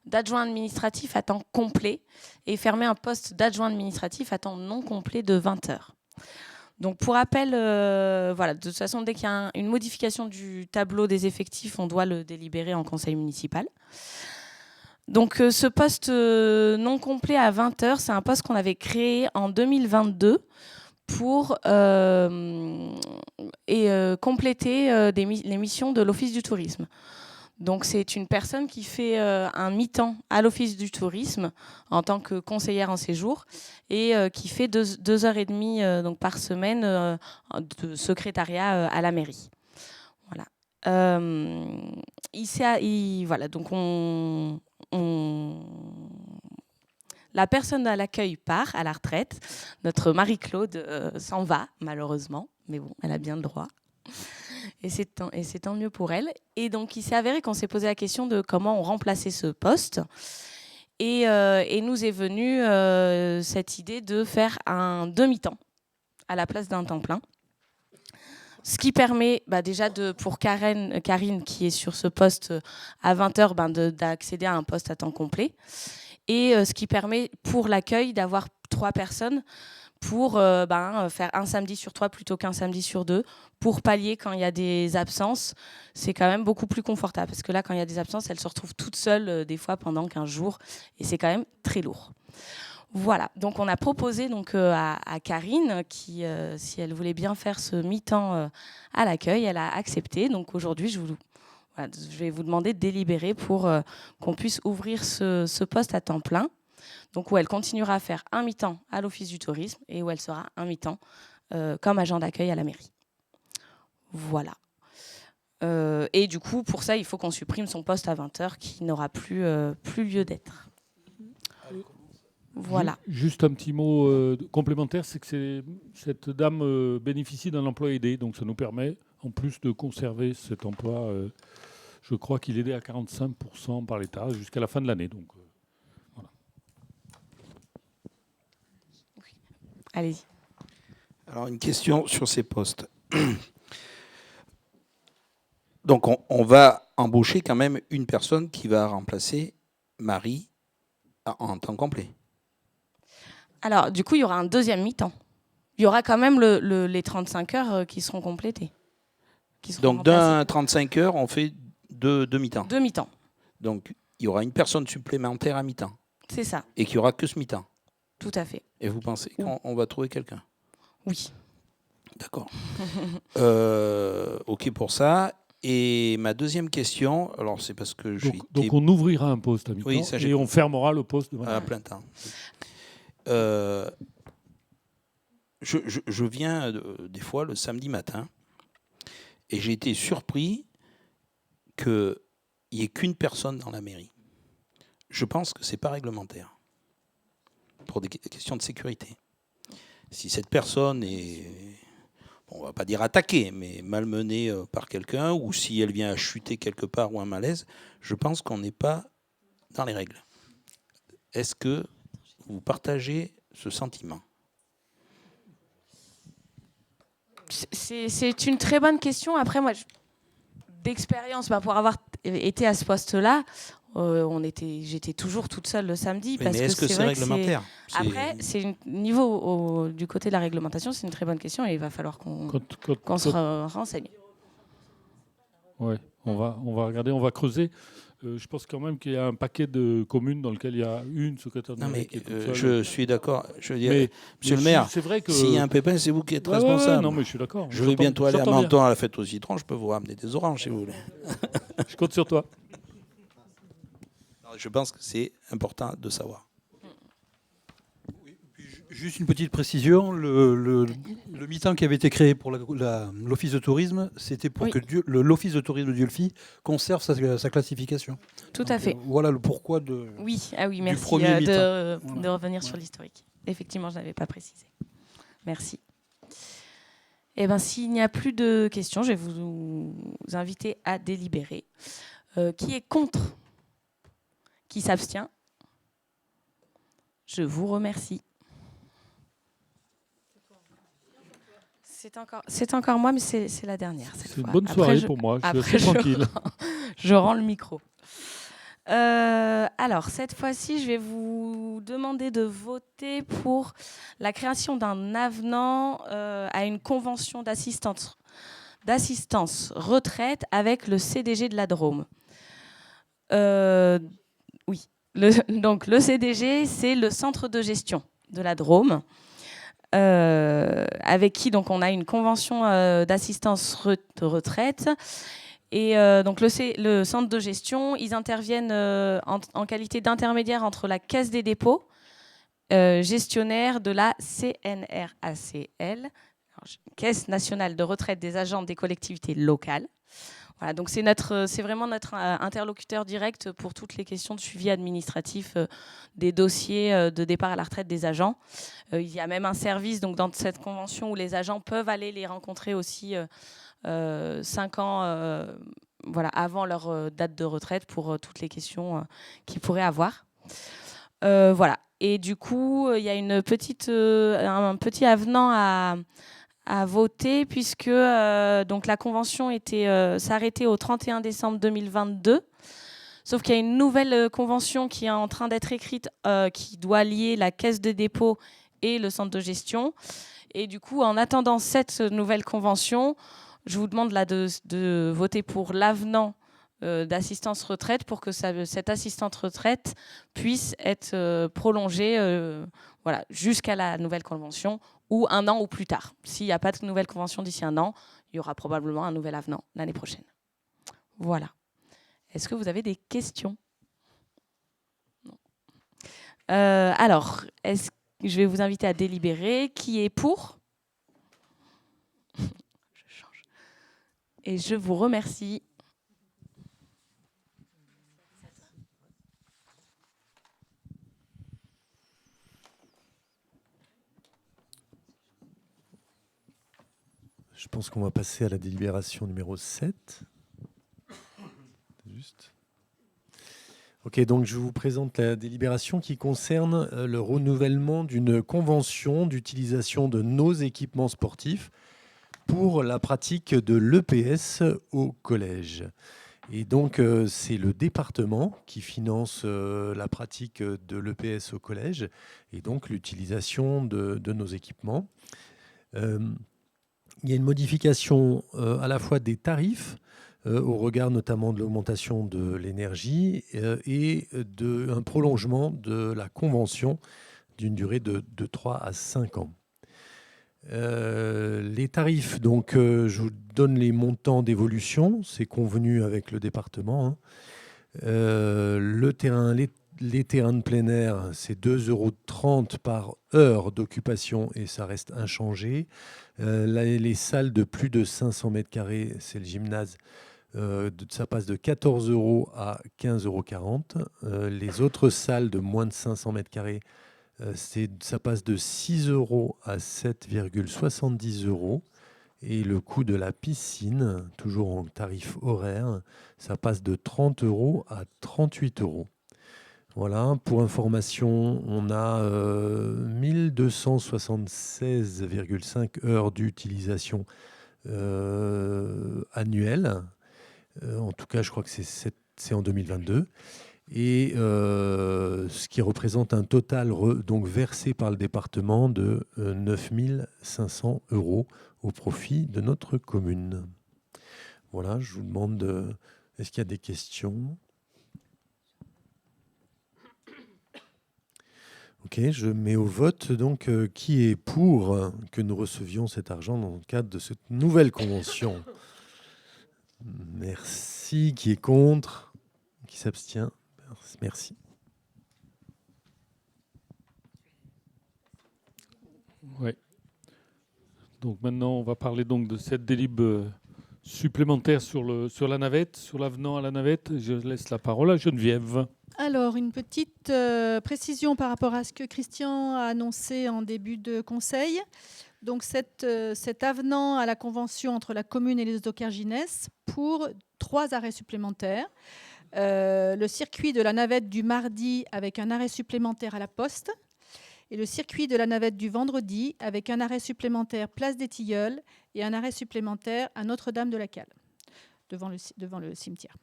d'adjoint administratif à temps complet et fermer un poste d'adjoint administratif à temps non complet de 20 heures. Donc pour rappel, voilà, de toute façon, dès qu'il y a une modification du tableau des effectifs, on doit le délibérer en conseil municipal. Donc ce poste non complet à 20 heures, c'est un poste qu'on avait créé en 2022 pour compléter les missions de l'Office du tourisme. Donc c'est une personne qui fait un mi-temps à l'Office du tourisme en tant que conseillère en séjour et qui fait 2h30 donc par semaine de secrétariat à la mairie. Voilà. Voilà, donc la personne à l'accueil part à la retraite. Notre Marie-Claude s'en va, malheureusement. Mais bon, elle a bien le droit. Et c'est tant mieux pour elle. Et donc, il s'est avéré qu'on s'est posé la question de comment on remplaçait ce poste. Et nous est venue cette idée de faire un demi-temps à la place d'un temps plein. Ce qui permet déjà pour Karine, qui est sur ce poste à 20h, d'accéder à un poste à temps complet. Et ce qui permet pour l'accueil d'avoir 3 personnes pour faire un samedi sur 3 plutôt qu'un samedi sur 2, pour pallier quand il y a des absences. C'est quand même beaucoup plus confortable, parce que là, quand il y a des absences, elle se retrouve toute seule des fois pendant 15 jours, et c'est quand même très lourd. Voilà, donc on a proposé donc, à Karine, qui, si elle voulait bien faire ce mi-temps à l'accueil, elle a accepté. Donc aujourd'hui, je vais vous demander de délibérer pour qu'on puisse ouvrir ce poste à temps plein. Donc où elle continuera à faire un mi-temps à l'Office du tourisme et où elle sera un mi-temps comme agent d'accueil à la mairie. Voilà. Et du coup, pour ça, il faut qu'on supprime son poste à 20h qui n'aura plus lieu d'être. Voilà. Juste un petit mot complémentaire, c'est que cette dame bénéficie d'un emploi aidé, donc ça nous permet, en plus de conserver cet emploi, je crois qu'il est aidé à 45% par l'État jusqu'à la fin de l'année. Donc, voilà. Oui. Allez-y. Alors, une question sur ces postes. Donc, on va embaucher quand même une personne qui va remplacer Marie en temps complet. Alors, du coup, il y aura un deuxième mi-temps. Il y aura quand même les 35 heures qui seront complétées. Donc, d'un 35 heures, on fait deux mi-temps. 2 mi-temps. Donc, il y aura une personne supplémentaire à mi-temps. C'est ça. Et qu'il n'y aura que ce mi-temps. Tout à fait. Et vous pensez qu'on va trouver quelqu'un ? Oui. D'accord. OK pour ça. Et ma deuxième question, alors c'est parce que donc on ouvrira un poste à mi-temps et on fermera le poste de à plein temps. Je viens des fois le samedi matin et j'ai été surpris qu'il n'y ait qu'une personne dans la mairie. Je pense que ce n'est pas réglementaire pour des questions de sécurité. Si cette personne est, on ne va pas dire attaquée, mais malmenée par quelqu'un, ou si elle vient à chuter quelque part ou un malaise, je pense qu'on n'est pas dans les règles. Est-ce que vous partagez ce sentiment ? C'est une très bonne question. Après, moi, d'expérience, pour avoir été à ce poste-là, j'étais toujours toute seule le samedi. Mais est-ce que c'est réglementaire ? Après, niveau du côté de la réglementation, c'est une très bonne question et il va falloir qu'on se renseigne. Oui, on va regarder, on va creuser. Je pense quand même qu'il y a un paquet de communes dans lesquelles il y a une secrétaire de mairie qui est toute seule. Je suis d'accord. Je veux dire, monsieur le maire, s'il y a un pépin, c'est vous qui êtes responsable. Non, mais je suis d'accord. Je vais bientôt aller à Menton à la fête aux citrons. Je peux vous ramener des oranges si vous voulez. Je compte sur toi. Alors, je pense que c'est important de savoir. Juste une petite précision, le mi-temps qui avait été créé pour l'Office de tourisme, c'était pour Oui. que l'Office de tourisme de Dieulefit conserve sa classification. Tout à fait. Voilà le pourquoi de... Oui, ah oui, merci premier mi-temps. de Voilà. revenir sur l'historique. Effectivement, je n'avais pas précisé. Merci. Eh bien, s'il n'y a plus de questions, je vais vous inviter à délibérer. Qui est contre? Qui s'abstient? Je vous remercie. C'est encore moi, mais c'est la dernière cette C'est une fois. bonne Après, soirée pour moi. Je suis après, assez tranquille. je rends le micro. Alors, cette fois-ci, je vais vous demander de voter pour la création d'un avenant à une convention d'assistance retraite avec le CDG de la Drôme. Oui, donc le CDG, c'est le centre de gestion de la Drôme, avec qui donc on a une convention d'assistance de retraite. Et donc le centre de gestion, ils interviennent en qualité d'intermédiaire entre la Caisse des dépôts, gestionnaire de la CNRACL, Caisse nationale de retraite des agents des collectivités locales. Voilà, donc c'est vraiment notre interlocuteur direct pour toutes les questions de suivi administratif des dossiers de départ à la retraite des agents. Il y a même un service donc, dans cette convention où les agents peuvent aller les rencontrer aussi 5 ans voilà, avant leur date de retraite pour toutes les questions qu'ils pourraient avoir. Voilà. Et du coup, il y a un petit avenant à voter puisque donc la convention s'arrêtait au 31 décembre 2022. Sauf qu'il y a une nouvelle convention qui est en train d'être écrite qui doit lier la Caisse de dépôt et le centre de gestion. Et du coup, en attendant cette nouvelle convention, je vous demande là de voter pour l'avenant d'assistance retraite pour que cette assistante retraite puisse être prolongée voilà, jusqu'à la nouvelle convention ou 1 an ou plus tard. S'il n'y a pas de nouvelle convention d'ici 1 an, il y aura probablement un nouvel avenant l'année prochaine. Voilà. Est-ce que vous avez des questions? Non. Alors, je vais vous inviter à délibérer. Qui est pour? Je change. Et je vous remercie. Je pense qu'on va passer à la délibération numéro 7. Juste. Ok, donc je vous présente la délibération qui concerne le renouvellement d'une convention d'utilisation de nos équipements sportifs pour la pratique de l'EPS au collège. Et donc, c'est le département qui finance la pratique de l'EPS au collège et donc l'utilisation de nos équipements. Il y a une modification à la fois des tarifs, au regard notamment de l'augmentation de l'énergie et d'un prolongement de la convention d'une durée de 3 à 5 ans. Les tarifs, donc, je vous donne les montants d'évolution, c'est convenu avec le département. Hein. Les terrains de plein air, c'est 2,30 € par heure d'occupation et ça reste inchangé. Les salles de plus de 500 mètres carrés, c'est le gymnase, ça passe de 14 € à 15,40 €. Les autres salles de moins de 500 mètres carrés, ça passe de 6 € à 7,70 €. Et le coût de la piscine, toujours en tarif horaire, ça passe de 30 € à 38 €. Voilà, pour information, on a 1276,5 heures d'utilisation annuelle. En tout cas, je crois que c'est en 2022. Et ce qui représente un total donc versé par le département de 9 500 € au profit de notre commune. Voilà, je vous demande, est-ce qu'il y a des questions? Ok, je mets au vote donc qui est pour que nous recevions cet argent dans le cadre de cette nouvelle convention. Merci. Qui est contre? Qui s'abstient? Merci. Merci. Ouais. Donc maintenant, on va parler donc de cette délib supplémentaire sur la navette, sur l'avenant à la navette. Je laisse la parole à Geneviève. Alors, une petite précision par rapport à ce que Christian a annoncé en début de conseil. Donc, cet avenant à la convention entre la commune et les Ocargines pour 3 arrêts supplémentaires. Le circuit de la navette du mardi avec un arrêt supplémentaire à la Poste et le circuit de la navette du vendredi avec un arrêt supplémentaire place des Tilleuls et un arrêt supplémentaire à Notre-Dame-de-la-Cale, devant le cimetière.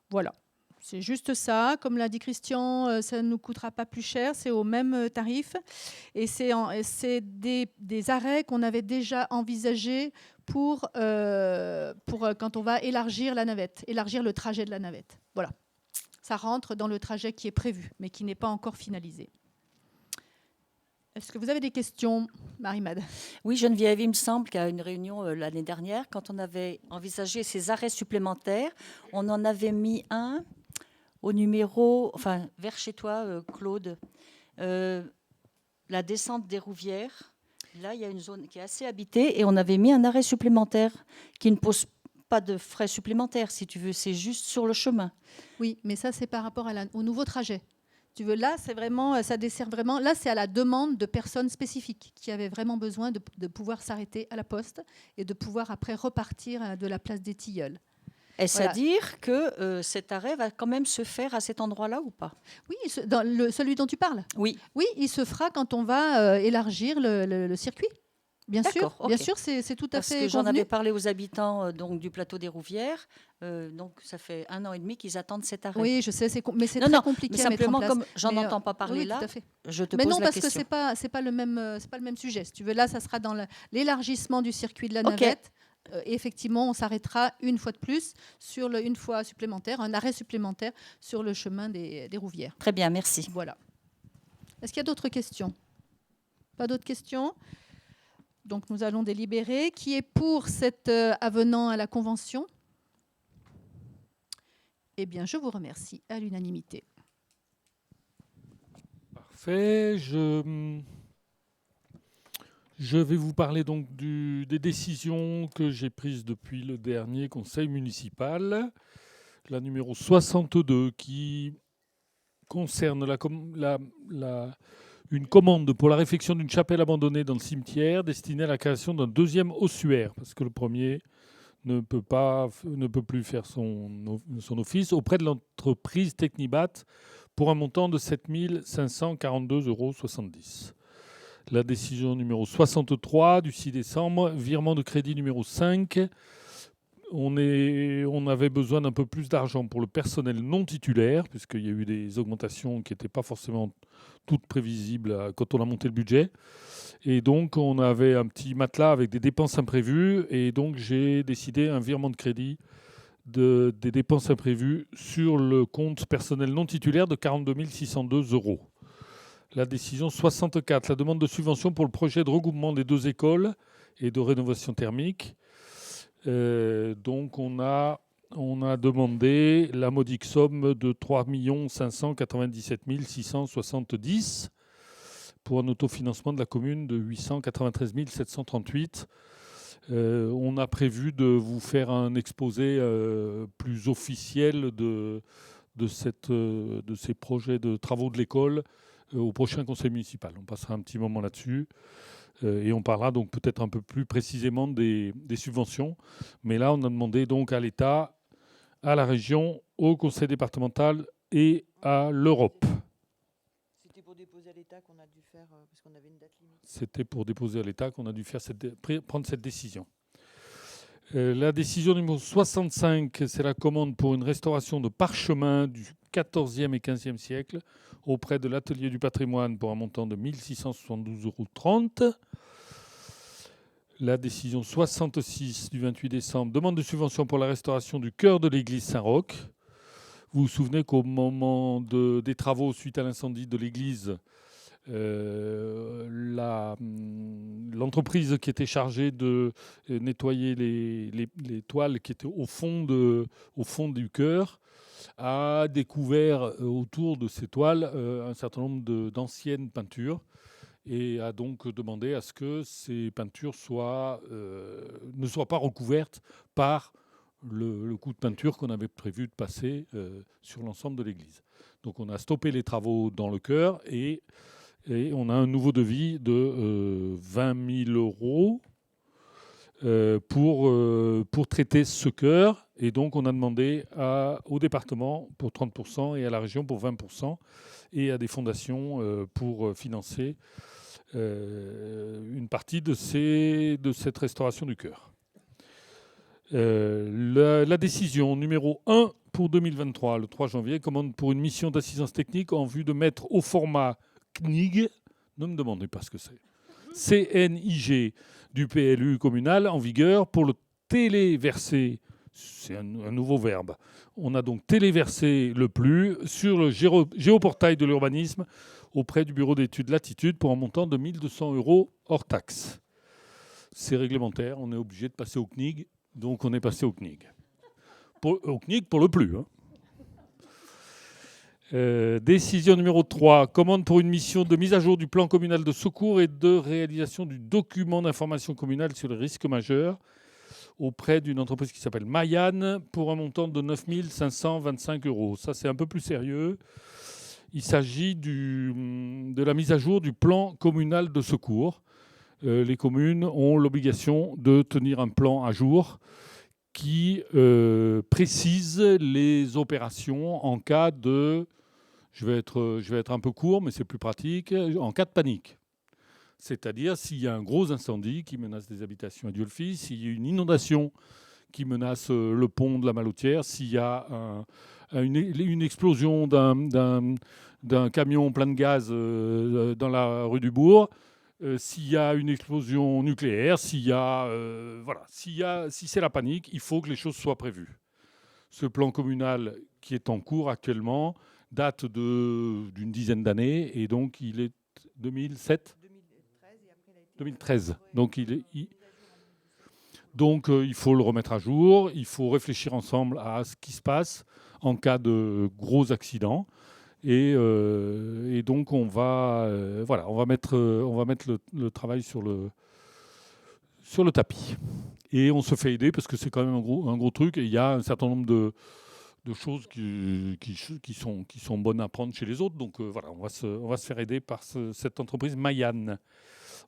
Voilà. C'est juste ça. Comme l'a dit Christian, ça ne nous coûtera pas plus cher. C'est au même tarif. Et c'est des arrêts qu'on avait déjà envisagés pour quand on va élargir la navette, élargir le trajet de la navette. Voilà. Ça rentre dans le trajet qui est prévu, mais qui n'est pas encore finalisé. Est-ce que vous avez des questions, Marie-Mad? Oui, Geneviève, il me semble qu'à une réunion l'année dernière, quand on avait envisagé ces arrêts supplémentaires, on en avait mis un au numéro, enfin, vers chez toi, Claude, la descente des Rouvières. Là, il y a une zone qui est assez habitée et on avait mis un arrêt supplémentaire qui ne pose pas de frais supplémentaires, si tu veux, c'est juste sur le chemin. Oui, mais ça, c'est par rapport au nouveau trajet. Tu veux, là, c'est vraiment, ça dessert vraiment. Là, c'est à la demande de personnes spécifiques qui avaient vraiment besoin de pouvoir s'arrêter à la Poste et de pouvoir après repartir de la place des Tilleuls. Est-ce à dire que cet arrêt va quand même se faire à cet endroit-là ou pas? Oui, celui dont tu parles. Oui. Oui, il se fera quand on va élargir le circuit. Bien sûr, okay. Bien sûr, c'est tout à Parce fait que j'en convenu. avais parlé aux habitants donc du plateau des Rouvières. Donc ça fait 1 an et demi qu'ils attendent cet arrêt. Oui, je sais, mais c'est très compliqué mais à mettre en simplement place. comme j'en Mais, entends pas parler oui, là, tout à fait. je te mais pose non, la parce question. que c'est pas le même sujet. Si tu veux, là, ça sera dans l'élargissement du circuit de la navette. Et effectivement, on s'arrêtera une fois de plus sur une fois supplémentaire, un arrêt supplémentaire sur le chemin des Rouvières. Très bien, merci. Voilà. Est-ce qu'il y a d'autres questions? Pas d'autres questions? Donc nous allons délibérer. Qui est pour cet avenant à la Convention? Eh bien, je vous remercie à l'unanimité. Parfait. Je vais vous parler donc des décisions que j'ai prises depuis le dernier conseil municipal. La numéro 62 qui concerne une commande pour la réfection d'une chapelle abandonnée dans le cimetière destinée à la création d'un 2e ossuaire, parce que le premier ne peut plus faire son office, auprès de l'entreprise Technibat pour un montant de 7 542,70 €. La décision numéro 63 du 6 décembre, virement de crédit numéro 5. On avait besoin d'un peu plus d'argent pour le personnel non titulaire, puisqu'il y a eu des augmentations qui n'étaient pas forcément toutes prévisibles quand on a monté le budget. Et donc, on avait un petit matelas avec des dépenses imprévues. Et donc, j'ai décidé un virement de crédit des dépenses imprévues sur le compte personnel non titulaire de 42 602 €. La décision 64, la demande de subvention pour le projet de regroupement des 2 écoles et de rénovation thermique. Donc, on a demandé la modique somme de 3 597 670 pour un autofinancement de la commune de 893 738. On a prévu de vous faire un exposé plus officiel de ces projets de travaux de l'école au prochain conseil municipal. On passera un petit moment là-dessus. Et on parlera donc peut-être un peu plus précisément des subventions. Mais là, on a demandé donc à l'État, à la région, au conseil départemental et à l'Europe. C'était pour déposer à l'État qu'on a dû faire, parce qu'on avait une date limite. C'était pour déposer à l'État qu'on a dû prendre cette décision. La décision numéro 65, c'est la commande pour une restauration de parchemins du XIVe et XVe siècle auprès de l'Atelier du patrimoine pour un montant de 1 672,30 €. La décision 66 du 28 décembre, demande de subvention pour la restauration du chœur de l'église Saint-Roch. Vous vous souvenez qu'au moment des travaux suite à l'incendie de l'église, l'entreprise qui était chargée de nettoyer les toiles qui étaient au fond du chœur a découvert autour de ces toiles un certain nombre d'anciennes peintures et a donc demandé à ce que ces peintures ne soient pas recouvertes par le coup de peinture qu'on avait prévu de passer sur l'ensemble de l'église. Donc on a stoppé les travaux dans le chœur et on a un nouveau devis de 20 000 euros pour traiter ce chœur. Et donc on a demandé au département pour 30% et à la région pour 20% et à des fondations pour financer une partie de cette restauration du chœur. La décision numéro 1 pour 2023, le 3 janvier, commande pour une mission d'assistance technique en vue de mettre au format CNIG, ne me demandez pas ce que c'est, CNIG du PLU communal en vigueur pour le téléversé, c'est un nouveau verbe. On a donc téléversé le plus sur le géoportail de l'urbanisme auprès du bureau d'études Latitude pour un montant de 1 200 € hors taxe. C'est réglementaire, on est obligé de passer au CNIG, donc on est passé au CNIG. Au CNIG pour le plus. Hein. Décision numéro 3, commande pour une mission de mise à jour du plan communal de secours et de réalisation du document d'information communale sur les risques majeurs auprès d'une entreprise qui s'appelle Mayan pour un montant de 9 525 €. Ça, c'est un peu plus sérieux. Il s'agit de la mise à jour du plan communal de secours. Les communes ont l'obligation de tenir un plan à jour qui précise les opérations en cas de... Je vais être un peu court, mais c'est plus pratique. En cas de panique. C'est-à-dire s'il y a un gros incendie qui menace des habitations à Dieulefit, s'il y a une inondation qui menace le pont de la Malotière, s'il y a une explosion d'un camion plein de gaz dans la rue du Bourg, s'il y a une explosion nucléaire, si c'est la panique, il faut que les choses soient prévues. Ce plan communal qui est en cours actuellement date d'une dizaine d'années et donc il est 2007 2013. Donc il faut le remettre à jour, il faut réfléchir ensemble à ce qui se passe en cas de gros accidents. Et donc on va mettre le travail sur le tapis. Et on se fait aider parce que c'est quand même un gros truc. Et il y a un certain nombre de choses qui sont bonnes à prendre chez les autres. Donc voilà, on va se faire aider par cette entreprise Mayan.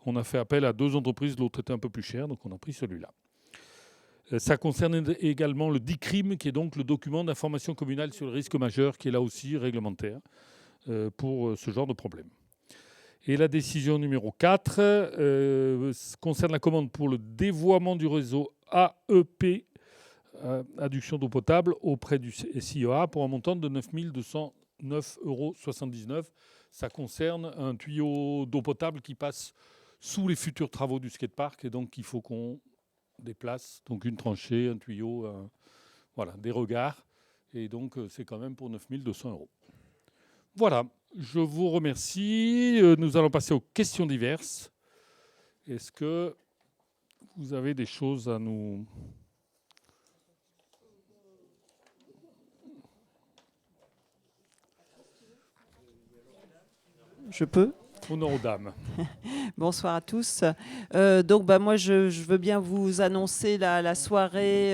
On a fait appel à 2 entreprises, l'autre était un peu plus cher, donc on a pris celui-là. Ça concerne également le DICRIM, qui est donc le document d'information communale sur le risque majeur, qui est là aussi réglementaire pour ce genre de problème. Et la décision numéro 4 concerne la commande pour le dévoiement du réseau AEP, adduction d'eau potable, auprès du SIEA pour un montant de 9 209,79 €. Ça concerne un tuyau d'eau potable qui passe sous les futurs travaux du skatepark, et donc il faut qu'on déplace donc une tranchée, un tuyau, des regards, et donc c'est quand même pour 9 200 €. Voilà, je vous remercie. Nous allons passer aux questions diverses. Est-ce que vous avez des choses à nous... Je peux ? Honneur aux dames. Bonsoir à tous. Donc, moi, je veux bien vous annoncer la soirée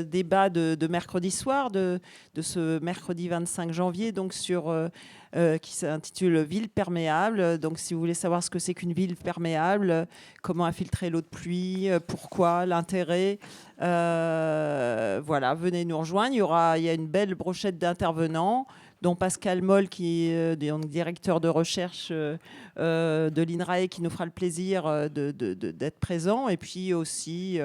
débat de mercredi soir, de ce mercredi 25 janvier, donc qui s'intitule Ville perméable. Donc, si vous voulez savoir ce que c'est qu'une ville perméable, comment infiltrer l'eau de pluie, pourquoi, l'intérêt, venez nous rejoindre. Il y a une belle brochette d'intervenants, dont Pascal Moll, qui est directeur de recherche de l'INRAE, qui nous fera le plaisir d'être présent. Et puis aussi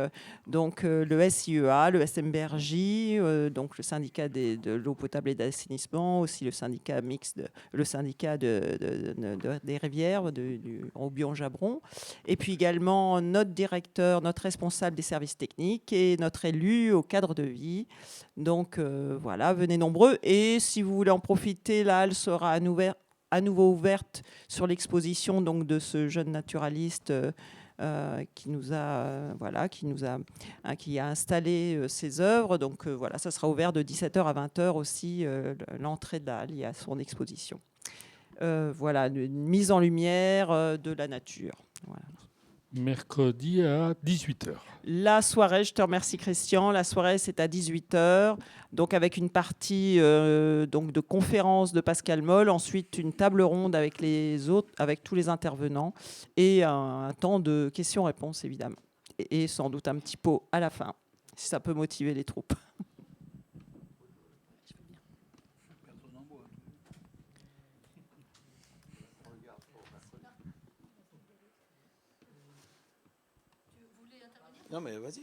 le SIEA, le SMBRJ, donc le syndicat de l'eau potable et d'assainissement, aussi le syndicat mixte, le syndicat des rivières, du Roubion-Jabron. Et puis également notre directeur, notre responsable des services techniques et notre élu au cadre de vie. Donc venez nombreux. Et si vous voulez en profiter, la halle sera à nouveau ouverte sur l'exposition donc de ce jeune naturaliste qui a installé ses œuvres. Donc voilà, ça sera ouvert de 17h à 20h aussi, l'entrée de la halle, il y a son exposition. Voilà, une mise en lumière de la nature. Voilà. Mercredi à 18h. La soirée, je te remercie Christian, la soirée c'est à 18h, donc avec une partie donc de conférence de Pascal Moll, ensuite une table ronde avec tous les intervenants et un temps de questions-réponses évidemment. Et sans doute un petit pot à la fin, si ça peut motiver les troupes. Non, mais vas-y.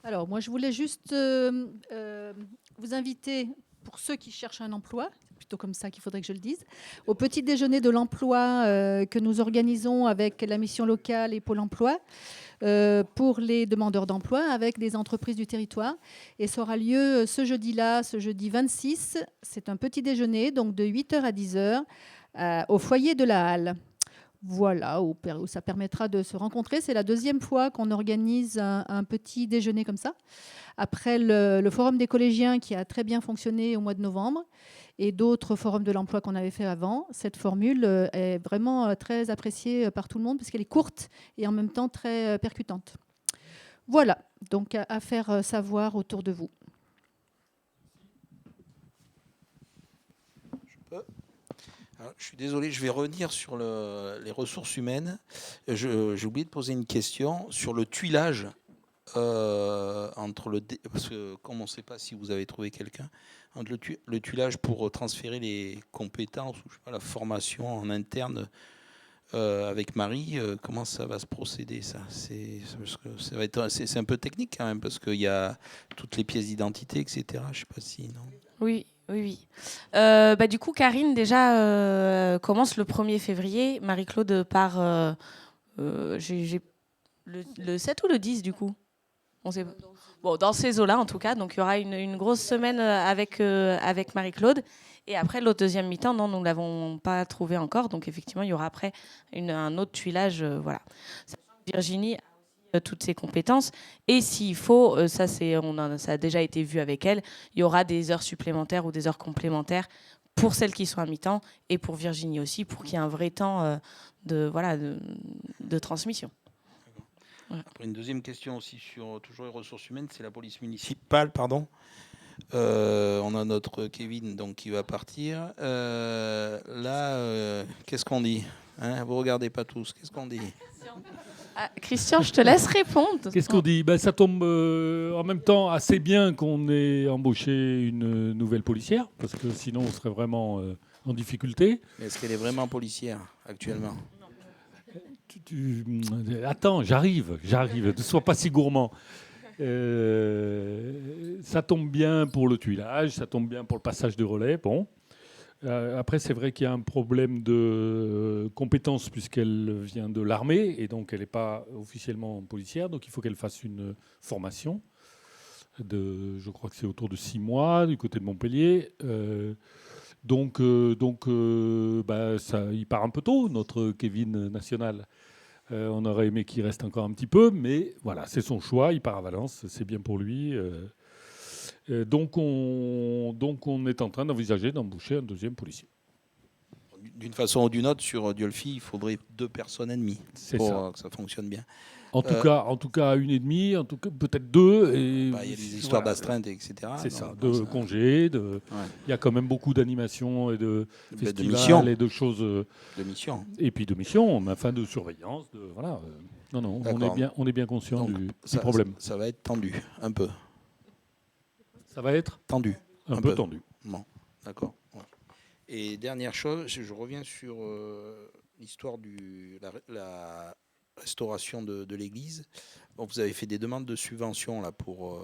Alors, moi, je voulais juste vous inviter, pour ceux qui cherchent un emploi, c'est plutôt comme ça qu'il faudrait que je le dise, au petit déjeuner de l'emploi que nous organisons avec la mission locale et Pôle emploi pour les demandeurs d'emploi avec des entreprises du territoire. Et ça aura lieu ce jeudi-là, ce jeudi 26. C'est un petit déjeuner, donc de 8h à 10h, au foyer de la Halle. Voilà, où ça permettra de se rencontrer. C'est la deuxième fois qu'on organise un petit déjeuner comme ça. Après le forum des collégiens qui a très bien fonctionné au mois de novembre et d'autres forums de l'emploi qu'on avait fait avant, cette formule est vraiment très appréciée par tout le monde parce qu'elle est courte et en même temps très percutante. Voilà, donc à faire savoir autour de vous. Alors, je suis désolé, je vais revenir sur les ressources humaines. J'ai oublié de poser une question sur le tuilage parce que comme on ne sait pas si vous avez trouvé quelqu'un, entre le tuilage pour transférer les compétences ou je sais pas, la formation en interne avec Marie, comment ça va se procéder ça c'est un peu technique quand même parce qu'il y a toutes les pièces d'identité, etc. Je ne sais pas si non. Oui. Du coup, Karine, déjà, commence le 1er février. Marie-Claude part le 7 ou le 10, du coup on sait pas. Bon, dans ces eaux-là, en tout cas. Donc, il y aura une grosse semaine avec Marie-Claude. Et après, l'autre deuxième mi-temps, non, nous ne l'avons pas trouvé encore. Donc, effectivement, il y aura après un autre tuilage. Voilà. Virginie toutes ses compétences et s'il faut, ça a déjà été vu avec elle, il y aura des heures supplémentaires ou des heures complémentaires pour celles qui sont à mi-temps et pour Virginie aussi pour qu'il y ait un vrai temps de transmission. Après, une deuxième question aussi sur toujours les ressources humaines, c'est la police municipale, pardon. On a notre Kevin donc qui va partir. Qu'est-ce qu'on dit hein, vous regardez pas tous, qu'est-ce qu'on dit? Christian, je te laisse répondre. Qu'est-ce qu'on dit? Ça tombe en même temps assez bien qu'on ait embauché une nouvelle policière, parce que sinon on serait vraiment en difficulté. Mais est-ce qu'elle est vraiment policière actuellement? Attends, j'arrive. Ne sois pas si gourmand. Ça tombe bien pour le tuilage, ça tombe bien pour le passage de relais. Bon. Après, c'est vrai qu'il y a un problème de compétence puisqu'elle vient de l'armée et donc elle n'est pas officiellement policière. Donc il faut qu'elle fasse une formation je crois que c'est autour de 6 mois du côté de Montpellier. Il part un peu tôt, notre Kevin national. On aurait aimé qu'il reste encore un petit peu, mais voilà, c'est son choix. Il part à Valence, c'est bien pour lui. Donc on est en train d'envisager d'embaucher un deuxième policier. D'une façon ou d'une autre, sur Diolfi, il faudrait 2 personnes et demie pour que ça fonctionne bien. En tout cas, 1,5, en tout cas peut-être 2. Il y a des histoires d'astreinte, etc. C'est ça, de congés. Il y a quand même beaucoup d'animations et de festivals et de choses. De missions. Et puis de missions, afin de surveillance. On est bien conscient du problème. Ça va être tendu, un peu. Ça va être tendu. Un peu tendu. Bon, d'accord. Ouais. Et dernière chose, je reviens sur l'histoire de la restauration de l'église. Bon, vous avez fait des demandes de subvention là, pour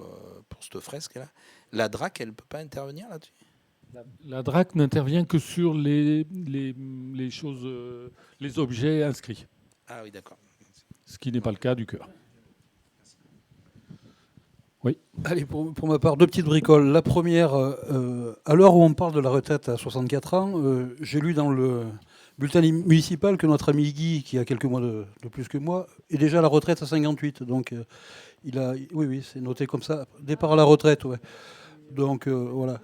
cette fresque-là. La DRAC, elle ne peut pas intervenir là-dessus? La DRAC n'intervient que sur les choses, les objets inscrits. Ah oui, d'accord. Ce qui n'est pas le cas du chœur. Oui. Allez, pour ma part, 2 petites bricoles. La première, à l'heure où on parle de la retraite à 64 ans, j'ai lu dans le bulletin municipal que notre ami Guy, qui a quelques mois de plus que moi, est déjà à la retraite à 58. Donc, oui, c'est noté comme ça. Départ à la retraite, ouais. Donc, voilà.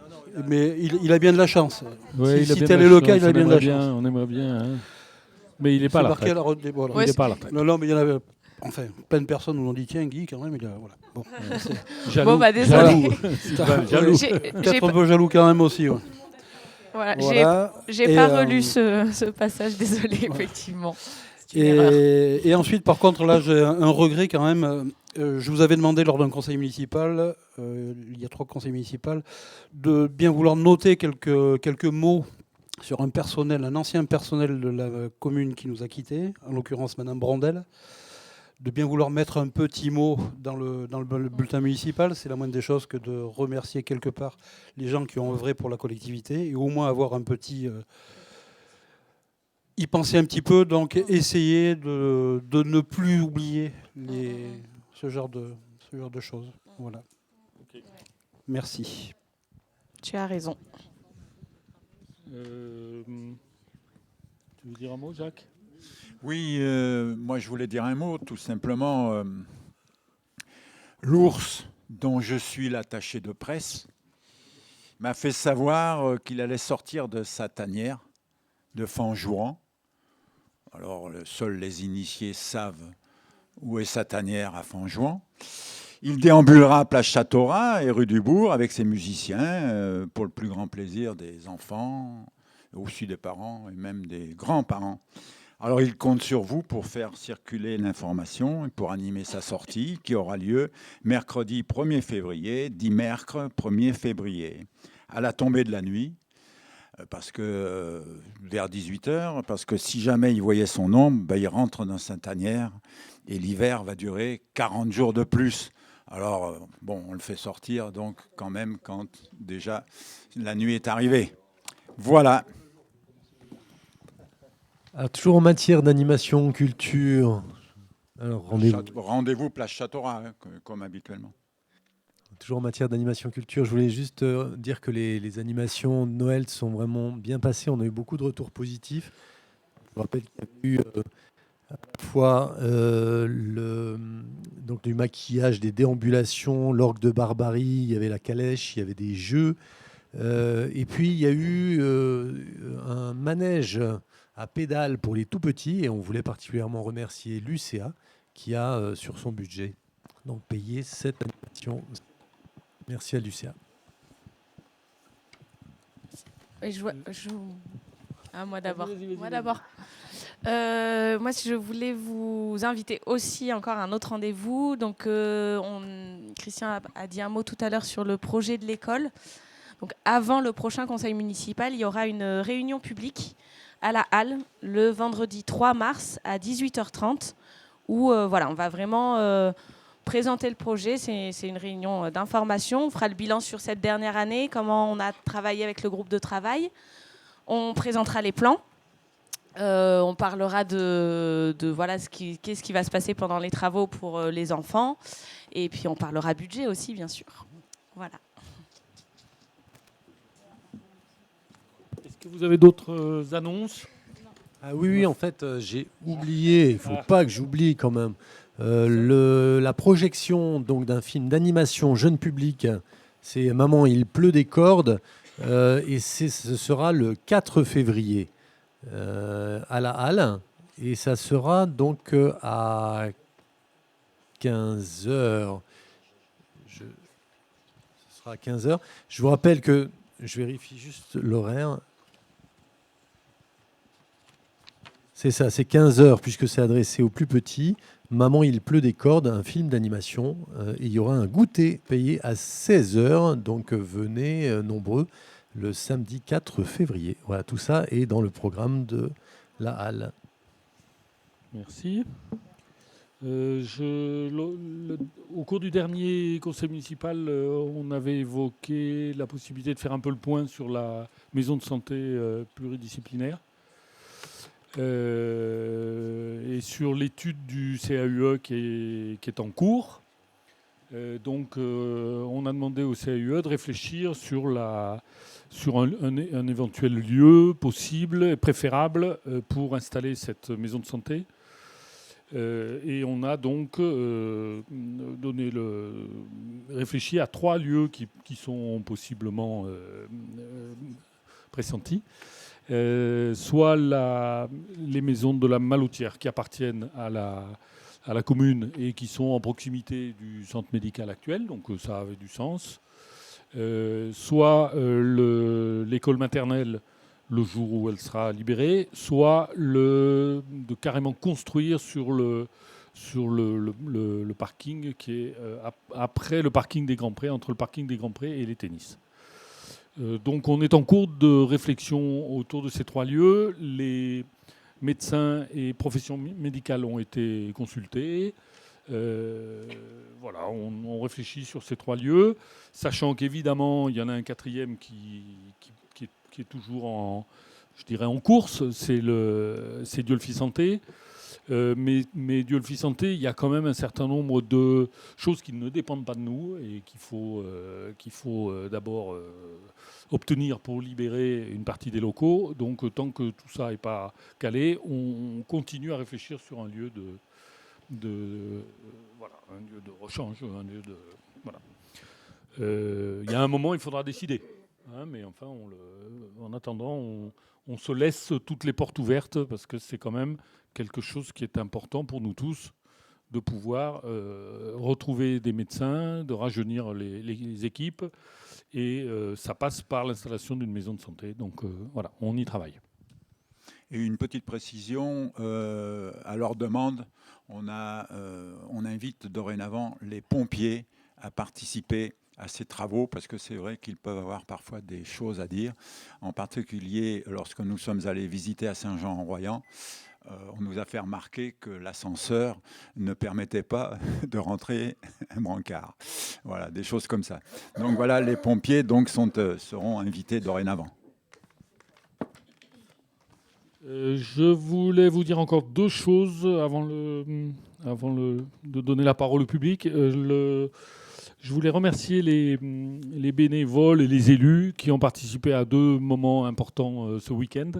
Mais il a bien de la chance. Ouais, si tel est le cas, il a bien de la chance. On aimerait bien. Hein. Mais il n'est pas là. Il n'est pas là. Non, mais il y en avait. Enfin, plein de personnes nous ont dit tiens, Guy, quand même, il a. Voilà. Bon, jaloux. Bon, bah, désolé. Jaloux. Peut-être un peu jaloux quand même aussi. Ouais. Voilà. J'ai pas relu ce passage, désolé, effectivement. Et ensuite, par contre, là, j'ai un regret quand même. Je vous avais demandé lors d'un conseil municipal, il y a 3 conseils municipaux, de bien vouloir noter quelques mots sur un ancien personnel de la commune qui nous a quittés, en l'occurrence Madame Brandel, de bien vouloir mettre un petit mot dans le bulletin municipal. C'est la moindre des choses que de remercier quelque part les gens qui ont œuvré pour la collectivité et au moins avoir un petit... y penser un petit peu, donc essayer de ne plus oublier ce genre de choses. Voilà. Okay. Merci. Tu as raison. Tu veux dire un mot, Jacques ? Oui, moi je voulais dire un mot, tout simplement. L'ours, dont je suis l'attaché de presse, m'a fait savoir qu'il allait sortir de sa tanière de Fanjouan. Alors, seuls les initiés savent où est sa tanière à Fanjouan. Il déambulera à Place Châteaurat et rue du Bourg avec ses musiciens pour le plus grand plaisir des enfants, aussi des parents et même des grands-parents. Alors, il compte sur vous pour faire circuler l'information et pour animer sa sortie qui aura lieu mercredi 1er février, dit mercredi 1er février, à la tombée de la nuit. Parce que vers 18h, parce que si jamais il voyait son ombre, il rentre dans sa tanière et l'hiver va durer 40 jours de plus. Alors, on le fait sortir donc quand même quand déjà la nuit est arrivée. Voilà. Alors, toujours en matière d'animation, culture. Alors, rendez-vous Place Châteaurat, comme habituellement. Toujours en matière d'animation culture, je voulais juste dire que les animations de Noël sont vraiment bien passées. On a eu beaucoup de retours positifs. Je rappelle qu'il y a eu à la fois donc du maquillage, des déambulations, l'orgue de barbarie, il y avait la calèche, il y avait des jeux. Et puis il y a eu un manège à pédales pour les tout petits. Et on voulait particulièrement remercier l'UCA qui a sur son budget donc payé cette animation. Merci à Lucia. Moi d'abord. Moi, je voulais vous inviter aussi encore à un autre rendez-vous. Donc, Christian a dit un mot tout à l'heure sur le projet de l'école. Donc, avant le prochain conseil municipal, il y aura une réunion publique à la Halle le vendredi 3 mars à 18h30 où on va vraiment... présenter le projet, c'est une réunion d'information. On fera le bilan sur cette dernière année, comment on a travaillé avec le groupe de travail. On présentera les plans. On parlera de qu'est-ce qui va se passer pendant les travaux pour les enfants. Et puis on parlera budget aussi, bien sûr. Voilà. Est-ce que vous avez d'autres annonces ? Ah oui, en fait, j'ai oublié. Il ne faut pas que j'oublie quand même. La projection donc d'un film d'animation jeune public, c'est Maman, il pleut des cordes, et ce sera le 4 février à la Halle, et ça sera donc à 15h. Ce sera à 15h. Je vous rappelle que, je vérifie juste l'horaire. C'est ça, c'est 15h puisque c'est adressé aux plus petits. Maman, il pleut des cordes, un film d'animation. Et il y aura un goûter payé à 16h. Donc venez nombreux le samedi 4 février. Voilà, tout ça est dans le programme de la Halle. Merci. Au cours du dernier conseil municipal, on avait évoqué la possibilité de faire un peu le point sur la maison de santé pluridisciplinaire. Et sur l'étude du CAUE qui est en cours. Donc, on a demandé au CAUE de réfléchir sur un éventuel lieu possible et préférable pour installer cette maison de santé. Et on a donc réfléchi à 3 lieux qui sont possiblement pressentis. Soit les maisons de la Maloutière qui appartiennent à la commune et qui sont en proximité du centre médical actuel, donc ça avait du sens. Soit l'école maternelle le jour où elle sera libérée, soit de carrément construire sur le parking qui est après le parking des Grands Prés, entre le parking des Grands Prés et les tennis. Donc on est en cours de réflexion autour de ces 3 lieux. Les médecins et professions médicales ont été consultés. Voilà, on réfléchit sur ces 3 lieux, sachant qu'évidemment, il y en a un 4e qui est toujours en course, c'est Diolfi Santé. Mais Diolfi Santé, il y a quand même un certain nombre de choses qui ne dépendent pas de nous et qu'il faut d'abord obtenir pour libérer une partie des locaux. Donc tant que tout ça n'est pas calé, on continue à réfléchir sur un lieu un lieu de rechange, un lieu de voilà. Il y a un moment, il faudra décider. Mais enfin, en attendant, on se laisse toutes les portes ouvertes parce que c'est quand même quelque chose qui est important pour nous tous de pouvoir retrouver des médecins, de rajeunir les équipes. Et ça passe par l'installation d'une maison de santé. Donc voilà, on y travaille. Et une petite précision, à leur demande, on invite dorénavant les pompiers à participer à ces travaux, parce que c'est vrai qu'ils peuvent avoir parfois des choses à dire. En particulier, lorsque nous sommes allés visiter à Saint-Jean-en-Royans, on nous a fait remarquer que l'ascenseur ne permettait pas de rentrer un brancard. Voilà, des choses comme ça. Donc voilà, les pompiers donc, seront invités dorénavant. Je voulais vous dire encore 2 choses avant de donner la parole au public. Je voulais remercier les bénévoles et les élus qui ont participé à 2 moments importants ce week-end.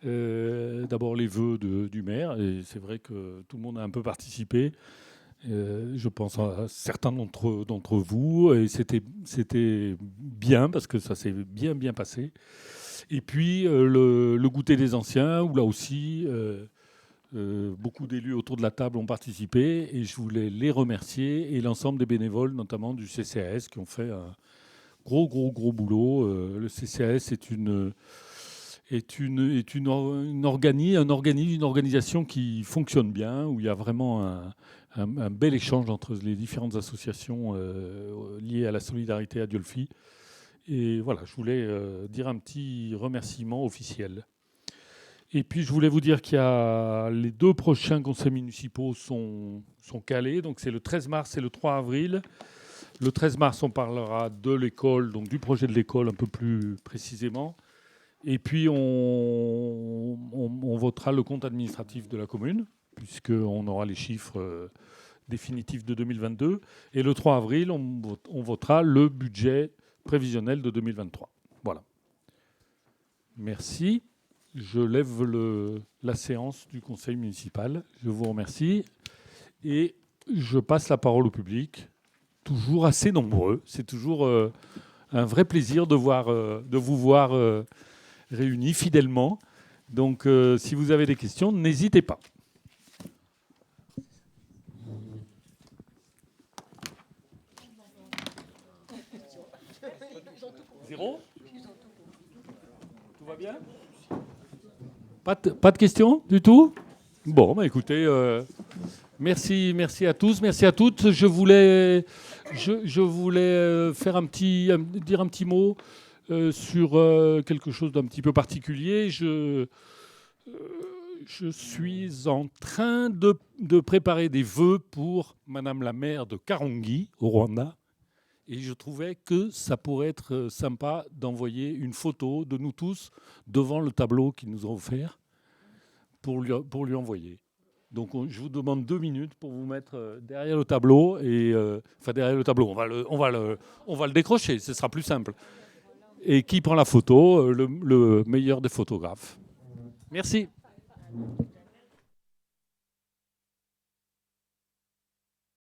D'abord les vœux du maire, et c'est vrai que tout le monde a un peu participé. Je pense à certains d'entre vous, et c'était bien parce que ça s'est bien passé. Et puis le goûter des anciens, où là aussi beaucoup d'élus autour de la table ont participé, et je voulais les remercier, et l'ensemble des bénévoles, notamment du CCAS, qui ont fait un gros boulot. Le CCAS est une organisation qui fonctionne bien, où il y a vraiment un bel échange entre les différentes associations liées à la solidarité à Diolfi. Et voilà, je voulais dire un petit remerciement officiel. Et puis je voulais vous dire qu'il y a les 2 prochains conseils municipaux sont calés. Donc c'est le 13 mars et le 3 avril. Le 13 mars, on parlera de l'école, donc du projet de l'école un peu plus précisément. Et puis on votera le compte administratif de la commune, puisqu'on aura les chiffres définitifs de 2022. Et le 3 avril, on votera le budget prévisionnel de 2023. Voilà. Merci. Je lève la séance du conseil municipal. Je vous remercie. Et je passe la parole au public, toujours assez nombreux. C'est toujours un vrai plaisir de vous voir réunis fidèlement. Donc, si vous avez des questions, n'hésitez pas. Zéro ? Tout va bien ? Pas de questions du tout ? Bon, bah écoutez, merci à tous, merci à toutes. Je voulais faire dire un petit mot sur quelque chose d'un petit peu particulier. Je suis en train de préparer des vœux pour Madame la maire de Karongi, au Rwanda. Et je trouvais que ça pourrait être sympa d'envoyer une photo de nous tous devant le tableau qu'ils nous ont offert pour lui envoyer. Donc je vous demande 2 minutes pour vous mettre derrière le tableau. Enfin derrière le tableau, on va le décrocher, ce sera plus simple. Et qui prend la photo? Le meilleur des photographes. Merci.